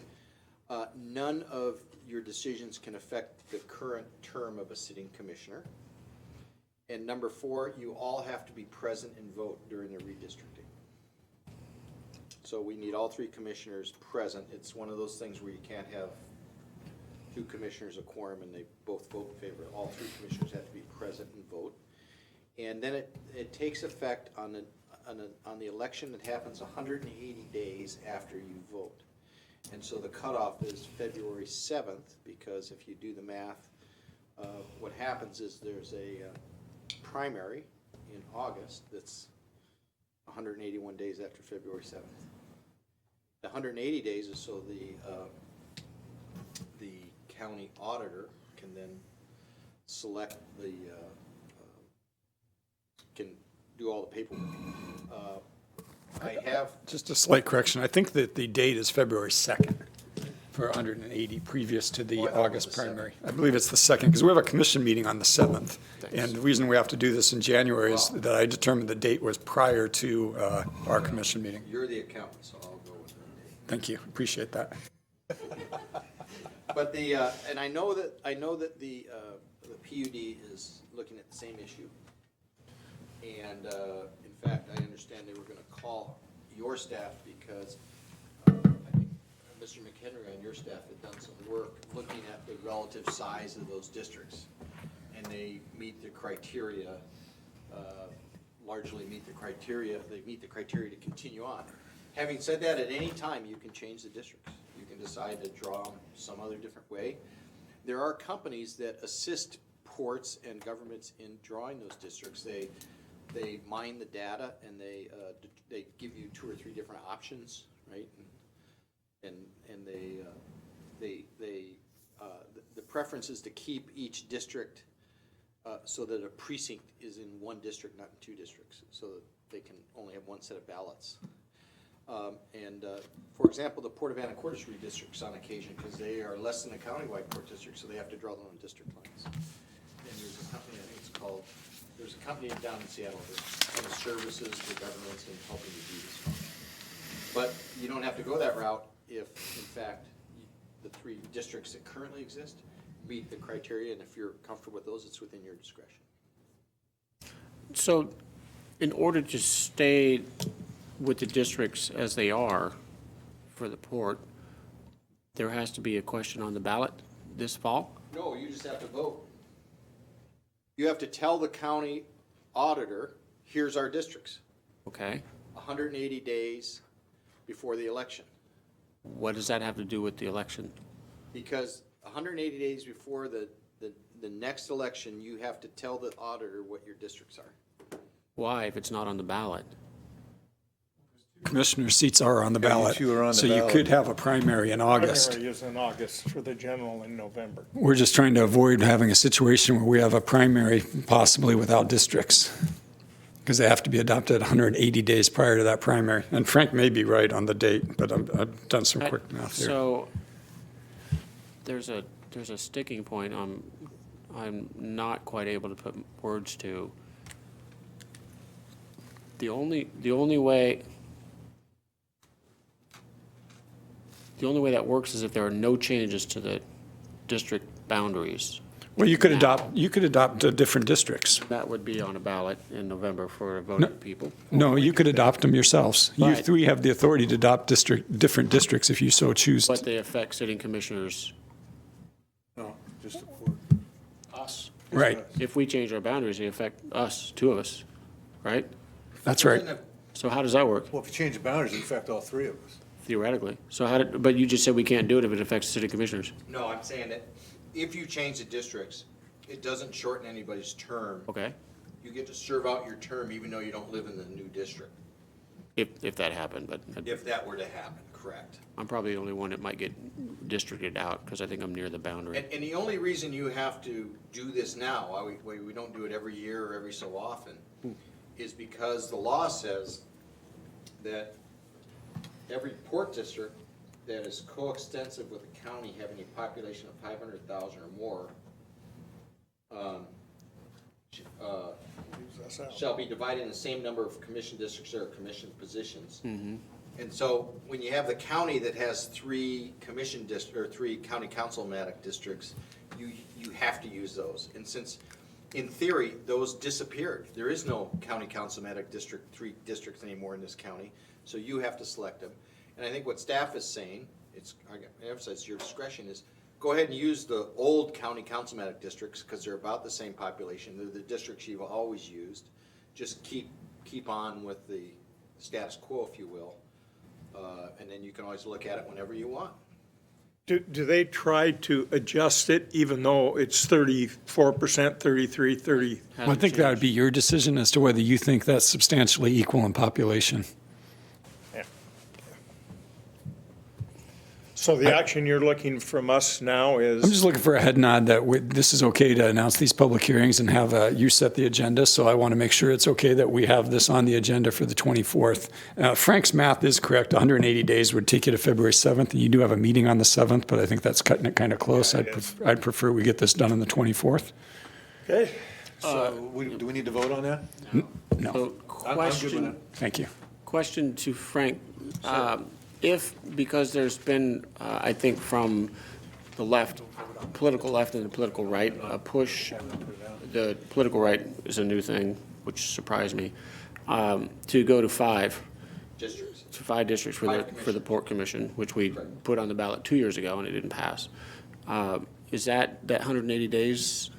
none of your decisions can affect the current term of a sitting commissioner. And number 4, you all have to be present and vote during the redistricting. So we need all 3 commissioners present. It's one of those things where you can't have 2 commissioners a quorum and they both vote in favor. All 3 commissioners have to be present and vote. And then it takes effect on the election that happens 180 days after you vote. And so the cutoff is February 7th, because if you do the math, what happens is there's a primary in August that's 181 days after February 7th. The 180 days is so the county auditor can then select can do all the paperwork. I have Just a slight correction. I think that the date is February 2nd. For 180 previous to the Oh, I thought it was August the 7th. primary. I believe it's the 2nd, because we have a commission meeting on the 7th. And the reason we have to do this in January is that I determined the date was prior to our commission meeting. You're the accountant, so I'll go with that date. Thank you, appreciate that. But and I know that the PUD is looking at the same issue. And in fact, I understand they were gonna call your staff because I think Mr. McHenry on your staff had done some work looking at the relative size of those districts. And they meet the criteria, largely meet the criteria, they meet the criteria to continue on. Having said that, at any time, you can change the districts. You can decide to draw them some other different way. There are companies that assist ports and governments in drawing those districts. They mine the data and they give you 2 or 3 different options, right? And the preference is to keep each district so that a precinct is in 1 district, not in 2 districts, so that they can only have 1 set of ballots. For example, the Port of Anacortes redistricts on occasion because they are less than a countywide port district, so they have to draw their own district lines. And there's a company, I think it's called, there's a company down in Seattle that services the governments in helping to do this function. But you don't have to go that route if, in fact, the 3 districts that currently exist meet the criteria, and if you're comfortable with those, it's within your discretion. So in order to stay with the districts as they are for the port, there has to be a question on the ballot this fall? No, you just have to vote. You have to tell the county auditor, here's our districts, Okay. 180 days before the election. What does that have to do with the election? Because 180 days before the next election, you have to tell the auditor what your districts are. Why, if it's not on the ballot? Commissioner seats are on the Yeah, you ballot. two are on the So you ballot. could have a primary in August. Primary is in August for the general in November. We're just trying to avoid having a situation where we have a primary possibly without districts, because they have to be adopted 180 days prior to that primary. And Frank may be right on the date, but I've done some quick math here. So there's a sticking point I'm not quite able to put words to. The only way that works is if there are no changes to the district boundaries. Well, you could adopt different districts. That would be on a ballot in November for voting people. No, you could adopt them yourselves. You Right. three have the authority to adopt different districts if you so choose. But they affect sitting commissioners, No, just the port. us. Right, If we change our boundaries, they affect us, 2 of us, right? that's right. So how does that work Well, if you change the boundaries, it affect all 3 of us. theoretically? So but you just said we can't do it if it affects city commissioners. No, I'm saying that if you change the districts, it doesn't shorten anybody's term. Okay? You get to serve out your term even though you don't live in the new district, If that happened, but if that were to happen, correct? I'm probably the only one that might get districted out because I think I'm near the boundary. And the only reason you have to do this now, why we don't do it every year or every so often, is because the law says that every port district that is coextensive with a county having a population of 500,000 or more shall be divided in the same number of commission districts or commission positions. And so when you have the county that has 3 commission or 3 county councilmatic districts, you have to use those. And since, in theory, those disappeared, there is no county councilmatic district, 3 districts anymore in this county, so you have to select them. And I think what staff is saying, I emphasize your discretion, is go ahead and use the old county councilmatic districts because they're about the same population. They're the districts you've always used. Just keep on with the status quo, if you will. And then you can always look at it whenever you want. Do they try to adjust it even though it's 34%, 33, 30? Well, I think that would be your decision as to whether you think that's substantially equal in population. So the action you're looking from us now is? I'm just looking for a head nod that this is okay to announce these public hearings and have you set the agenda. So I want to make sure it's okay that we have this on the agenda for the 24th. Frank's math is correct. 180 days would take you to February 7th, and you do have a meeting on the 7th, but I think that's cutting it kind of close. Yeah, I'd prefer we get this done on the 24th. Okay. Do we need to vote on that? No, So, question, thank you. question to Frank. If, because there's been, I think from the left, political left and the political right, a push, the political right is a new thing, which surprised me, to go to five. Districts. To 5 districts for the Port Commission, which we put on the ballot 2 years ago and it didn't pass. Is that 180 days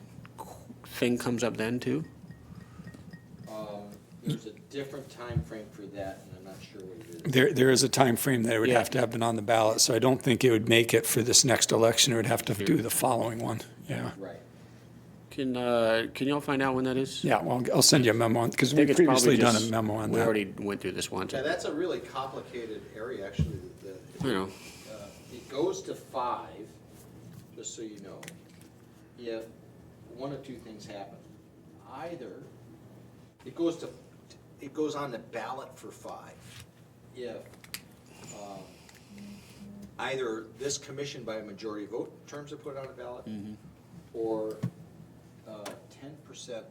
thing comes up then too? There's a different time frame for that, and I'm not sure what it is. There is a time frame that it would have to have been on the ballot, so I don't think it would make it for this next election. It would have to do the following one. Yeah. Right. Can y'all find out when that is? Yeah, well, I'll send you a memo on, because I think we've it's probably previously done a just- memo on We that. already went through this once. Yeah, that's a really complicated area, actually. I know. It goes to 5, just so you know, if one of two things happen. Either it goes on the ballot for 5 if either this commission by a majority vote terms are put on a ballot, or 10%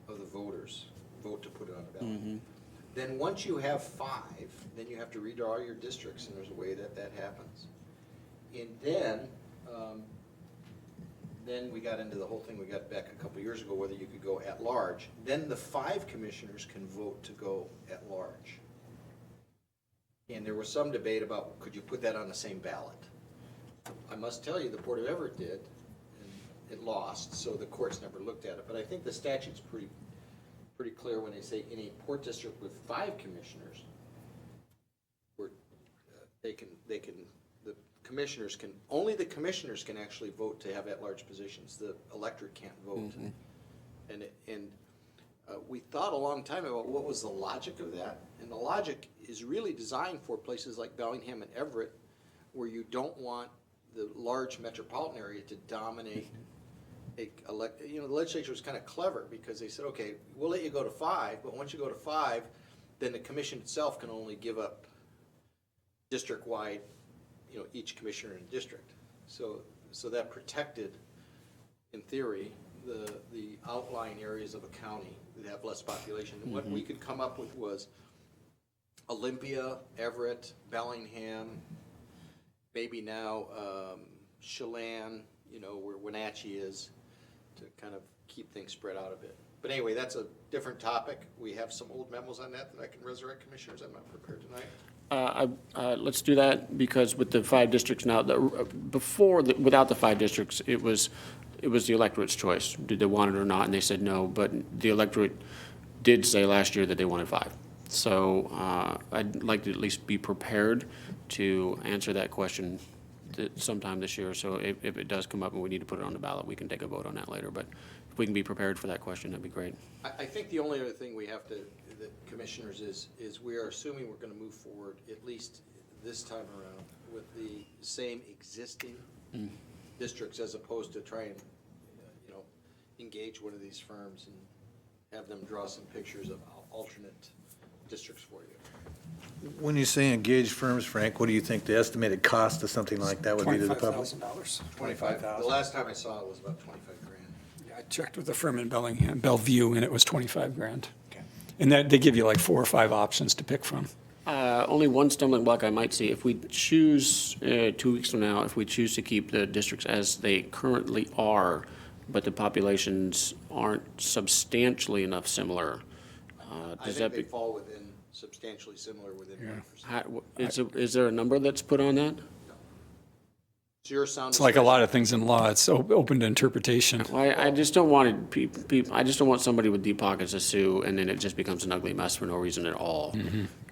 of the voters vote to put it on a ballot. Then once you have 5, then you have to redraw your districts, and there's a way that happens. And then we got into the whole thing we got back a couple years ago, whether you could go at large. Then the 5 commissioners can vote to go at large. And there was some debate about, could you put that on the same ballot? I must tell you, the Port of Everett did, and it lost, so the courts never looked at it. But I think the statute's pretty clear when they say in a port district with 5 commissioners, only the commissioners can actually vote to have at-large positions. The electorate can't vote. And we thought a long time about what was the logic of that. And the logic is really designed for places like Bellingham and Everett, where you don't want the large metropolitan area to dominate. The legislature was kind of clever because they said, okay, we'll let you go to 5, but once you go to 5, then the commission itself can only give up district-wide, each commissioner in a district. So that protected, in theory, the outlying areas of a county that have less population. And what we could come up with was Olympia, Everett, Bellingham, maybe now Chelan, where Wenatchee is, to kind of keep things spread out a bit. But anyway, that's a different topic. We have some old memos on that I can resurrect, commissioners. I'm not prepared tonight. Let's do that, because with the 5 districts now, without the 5 districts, it was the electorate's choice. Did they want it or not? And they said no, but the electorate did say last year that they wanted 5. So I'd like to at least be prepared to answer that question sometime this year. So if it does come up and we need to put it on the ballot, we can take a vote on that later. But if we can be prepared for that question, that'd be great. I think the only other thing we have to, the commissioners, is we are assuming we're going to move forward, at least this time around, with the same existing districts, as opposed to try and, engage one of these firms and have them draw some pictures of alternate districts for you. When you say engage firms, Frank, what do you think the estimated cost of something like that would be to the public? $25,000. 25,000. The last time I saw it was about 25 grand. Yeah, I checked with a firm in Bellingham, Bellevue, and it was 25 grand. And they give you like 4 or 5 options to pick from. Only one stumbling block I might see, if we choose, 2 weeks from now, if we choose to keep the districts as they currently are, but the populations aren't substantially enough similar, I think they fall within, substantially similar within 1%. Is there a number that's put on that? It's your sound. It's like a lot of things in law. It's open to interpretation. Well, I just don't want people. I just don't want somebody with deep pockets to sue, and then it just becomes an ugly mess for no reason at all.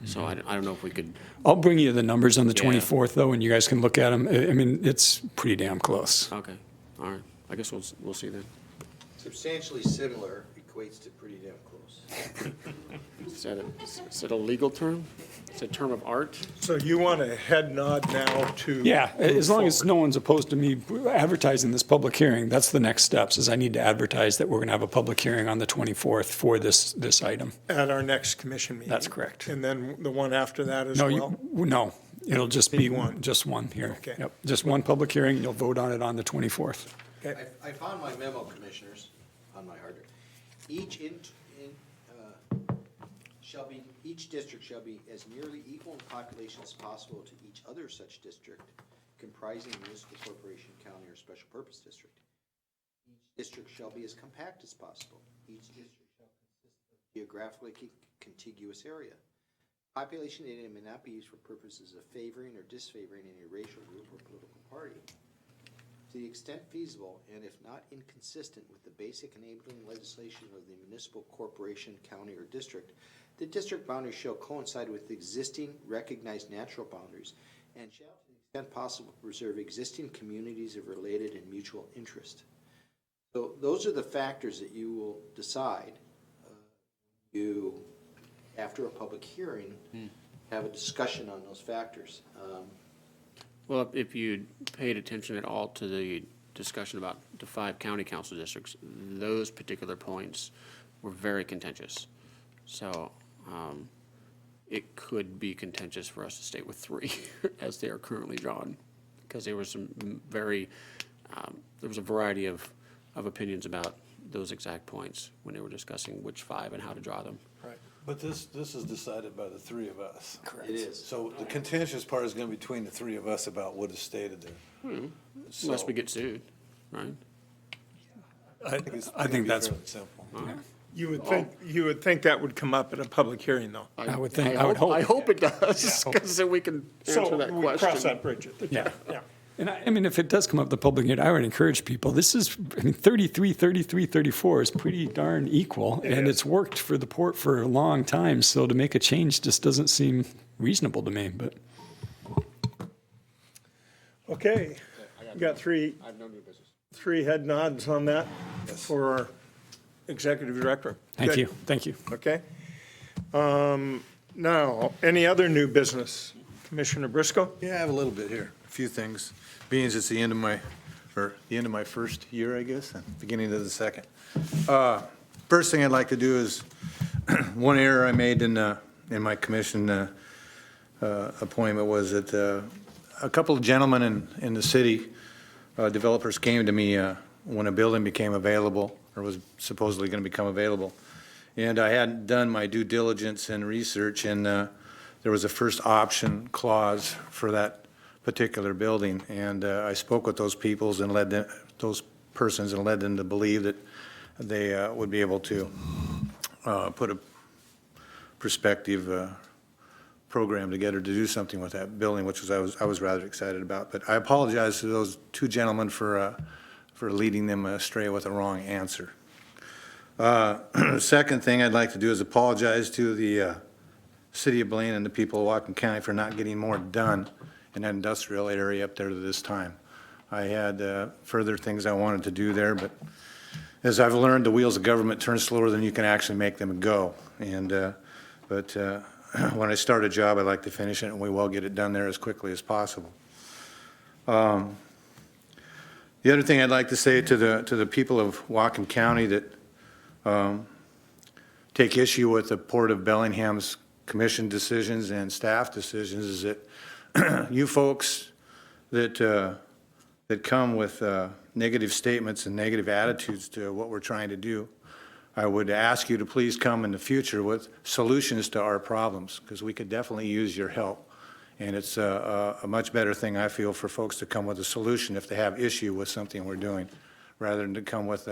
So I don't know if we could. I'll bring you the numbers on the Yeah. 24th, though, and you guys can look at them. I mean, it's pretty damn close. Okay, all right. I guess we'll see then. Substantially similar equates to pretty damn close. Is that a legal term? It's a term of art. So you want a head nod now to? Yeah, as long as forward. no one's opposed to me advertising this public hearing, that's the next steps, is I need to advertise that we're going to have a public hearing on the 24th for this item. At our next commission meeting? That's correct. And then the one after that as No, well? no, it'll just be one. just one here. Okay. Yep, just one public hearing, you'll vote on it on the 24th. Okay. I found my memo, Commissioners, on my hard drive. Each district shall be as nearly equal in population as possible to each other such district comprising a municipal corporation, county, or special purpose district. Each district shall be as compact as possible. Each district shall consist of geographically contiguous area. Population data may not be used for purposes of favoring or disfavoring any racial group or political party. To the extent feasible, and if not inconsistent with the basic enabling legislation of the municipal corporation, county, or district, the district boundaries shall coincide with existing recognized natural boundaries and shall, to the extent possible, preserve existing communities of related and mutual interest. So those are the factors that you will decide. After a public hearing, have a discussion on those factors. Well, if you paid attention at all to the discussion about the 5 county council districts, those particular points were very contentious. So it could be contentious for us to stay with 3 as they are currently drawn, because there was some there was a variety of opinions about those exact points when they were discussing which 5 and how to draw them. Right. But this is decided by the 3 of us. It is. So the contentious part is going to be between the 3 of us about what is stated there. Unless we get sued, right? I think that's, fairly simple. You would think that would come up at a public hearing, though. I would think, I would hope. I hope it does, because then we can answer that So we question. cross that bridge at the time. Yeah. And I mean, if it does come up the public hearing, I would encourage people, this is, 33, 33, 34 is pretty darn equal, and it's worked for the port for a long time, so to make a change just doesn't seem reasonable to me, but. Okay, we got 3 I have no new business. 3 head nods on that for our executive director. Thank Good. you, thank you. Okay. Now, any other new business? Commissioner Briscoe? Yeah, I have a little bit here, a few things. Being it's the end of my first year, I guess, and beginning of the second. First thing I'd like to do is, one error I made in my commission appointment was that a couple of gentlemen in the city, developers came to me when a building became available, or was supposedly going to become available. And I hadn't done my due diligence and research, and there was a first option clause for that particular building. And I spoke with those persons and led them to believe that they would be able to put a prospective program together to do something with that building, which I was rather excited about. But I apologize to those 2 gentlemen for leading them astray with a wrong answer. Second thing I'd like to do is apologize to the city of Blaine and the people of Whatcom County for not getting more done in that industrial area up there to this time. I had further things I wanted to do there, but as I've learned, the wheels of government turn slower than you can actually make them go. And but when I start a job, I like to finish it, and we will get it done there as quickly as possible. The other thing I'd like to say to the people of Whatcom County that take issue with the Port of Bellingham's commission decisions and staff decisions is that you folks that come with negative statements and negative attitudes to what we're trying to do, I would ask you to please come in the future with solutions to our problems, because we could definitely use your help. And it's a much better thing, I feel, for folks to come with a solution if they have issue with something we're doing, rather than to come with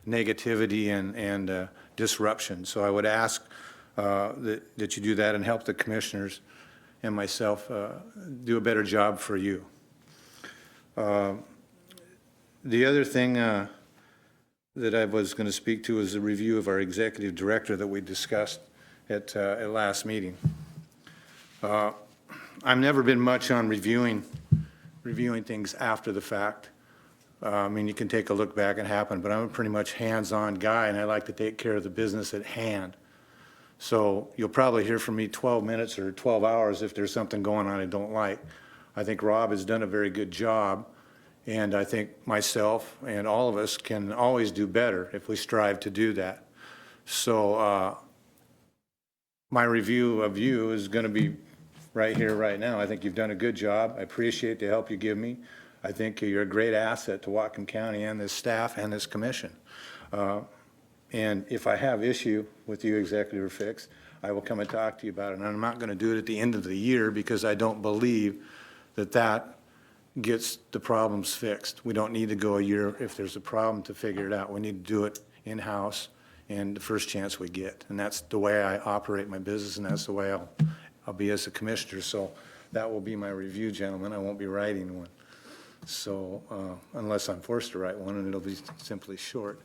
negativity and disruption. So I would ask that you do that and help the commissioners and myself do a better job for you. The other thing that I was going to speak to is the review of our executive director that we discussed at last meeting. I've never been much on reviewing things after the fact. I mean, you can take a look back and happen, but I'm a pretty much hands-on guy, and I like to take care of the business at hand. So you'll probably hear from me 12 minutes or 12 hours if there's something going on I don't like. I think Rob has done a very good job, and I think myself and all of us can always do better if we strive to do that. So my review of you is going to be right here, right now. I think you've done a good job. I appreciate the help you give me. I think you're a great asset to Whatcom County and this staff and this commission. And if I have issue with you, Executive or Fix, I will come and talk to you about it. And I'm not going to do it at the end of the year because I don't believe that that gets the problems fixed. We don't need to go a year if there's a problem to figure it out. We need to do it in-house and the first chance we get. And that's the way I operate my business, and that's the way I'll be as a commissioner. So that will be my review, gentlemen. I won't be writing one. So unless I'm forced to write one, and it'll be simply short.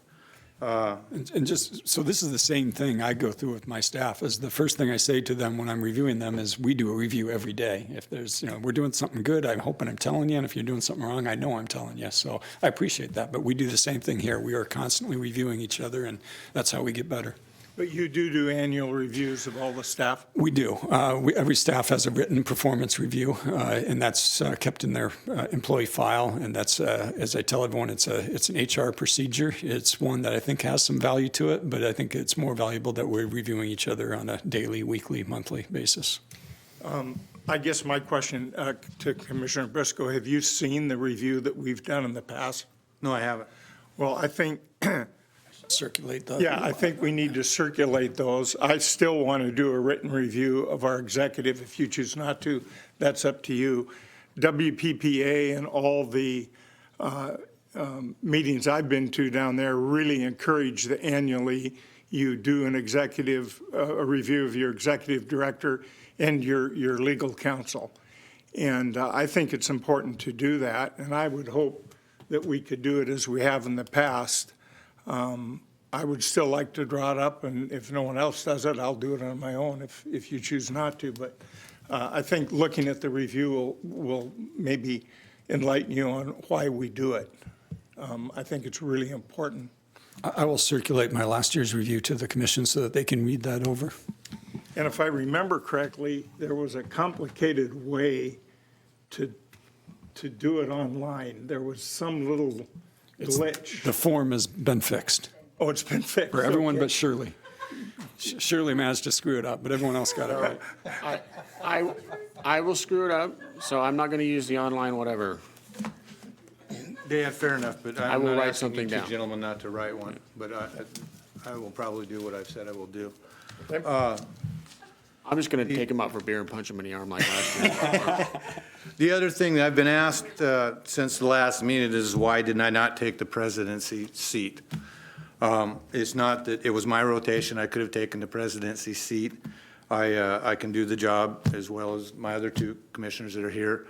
And just, so this is the same thing I go through with my staff, is the first thing I say to them when I'm reviewing them is, we do a review every day. If there's, we're doing something good, I'm hoping I'm telling you, and if you're doing something wrong, I know I'm telling you. So I appreciate that, but we do the same thing here. We are constantly reviewing each other, and that's how we get better. But you do annual reviews of all the staff? We do. Every staff has a written performance review, and that's kept in their employee file. And that's, as I tell everyone, it's an HR procedure. It's one that I think has some value to it, but I think it's more valuable that we're reviewing each other on a daily, weekly, monthly basis. I guess my question to Commissioner Briscoe, have you seen the review that we've done in the past? No, I haven't. Well, I think Circulate those. yeah, I think we need to circulate those. I still want to do a written review of our executive. If you choose not to, that's up to you. WPPA and all the meetings I've been to down there really encourage that annually you do an executive, a review of your executive director and your legal counsel. And I think it's important to do that, and I would hope that we could do it as we have in the past. I would still like to draw it up, and if no one else does it, I'll do it on my own if you choose not to. But I think looking at the review will maybe enlighten you on why we do it. I think it's really important. I will circulate my last year's review to the commission so that they can read that over. And if I remember correctly, there was a complicated way to do it online. There was some little glitch. The form has been fixed Oh, it's been fixed. for everyone Okay. but Shirley. Shirley managed to screw it up, but everyone else got it right. I will screw it up, so I'm not going to use the online whatever. Dan, fair enough, but I I'm will not write asking you something two down. gentlemen not to write one, but I will probably do what I've said I will do. I'm just going to take him out for beer and punch him in the arm like last year. The other thing that I've been asked since the last meeting is, why didn't I not take the presidency seat? It's not that it was my rotation. I could have taken the presidency seat. I can do the job as well as my other two commissioners that are here.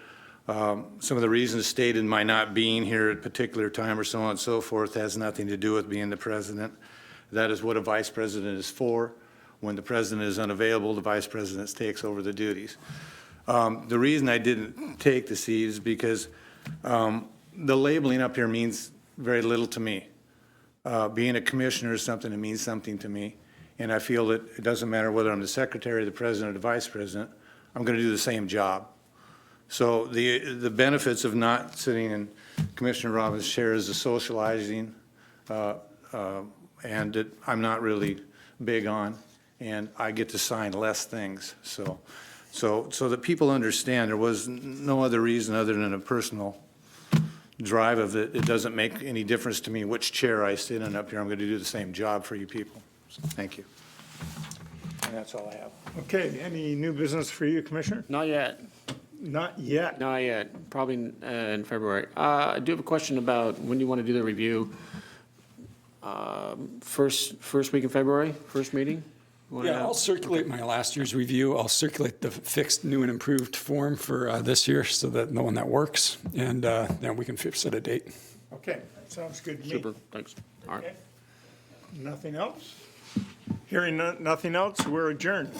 Some of the reasons stated in my not being here at a particular time or so on and so forth has nothing to do with being the president. That is what a vice president is for. When the president is unavailable, the vice president takes over the duties. The reason I didn't take the seat is because the labeling up here means very little to me. Being a commissioner is something that means something to me, and I feel that it doesn't matter whether I'm the secretary, the president, or the vice president, I'm going to do the same job. So the benefits of not sitting in Commissioner Robbins' chair is the socializing, and that I'm not really big on, and I get to sign less things. So that people understand, there was no other reason other than a personal drive of it. It doesn't make any difference to me which chair I sit in up here. I'm going to do the same job for you people. So, thank you. And that's all I have. Okay, any new business for you, Commissioner? Not yet. Not yet. Not yet. Probably in February. I do have a question about when you want to do the review. First week in February, first meeting? Yeah, I'll circulate my last year's review. I'll circulate the fixed, new and improved form for this year so that no one that works, and then we can set a date. Okay, that sounds good to me. Super, thanks. All right. Okay. Nothing else? Hearing nothing else, we're adjourned.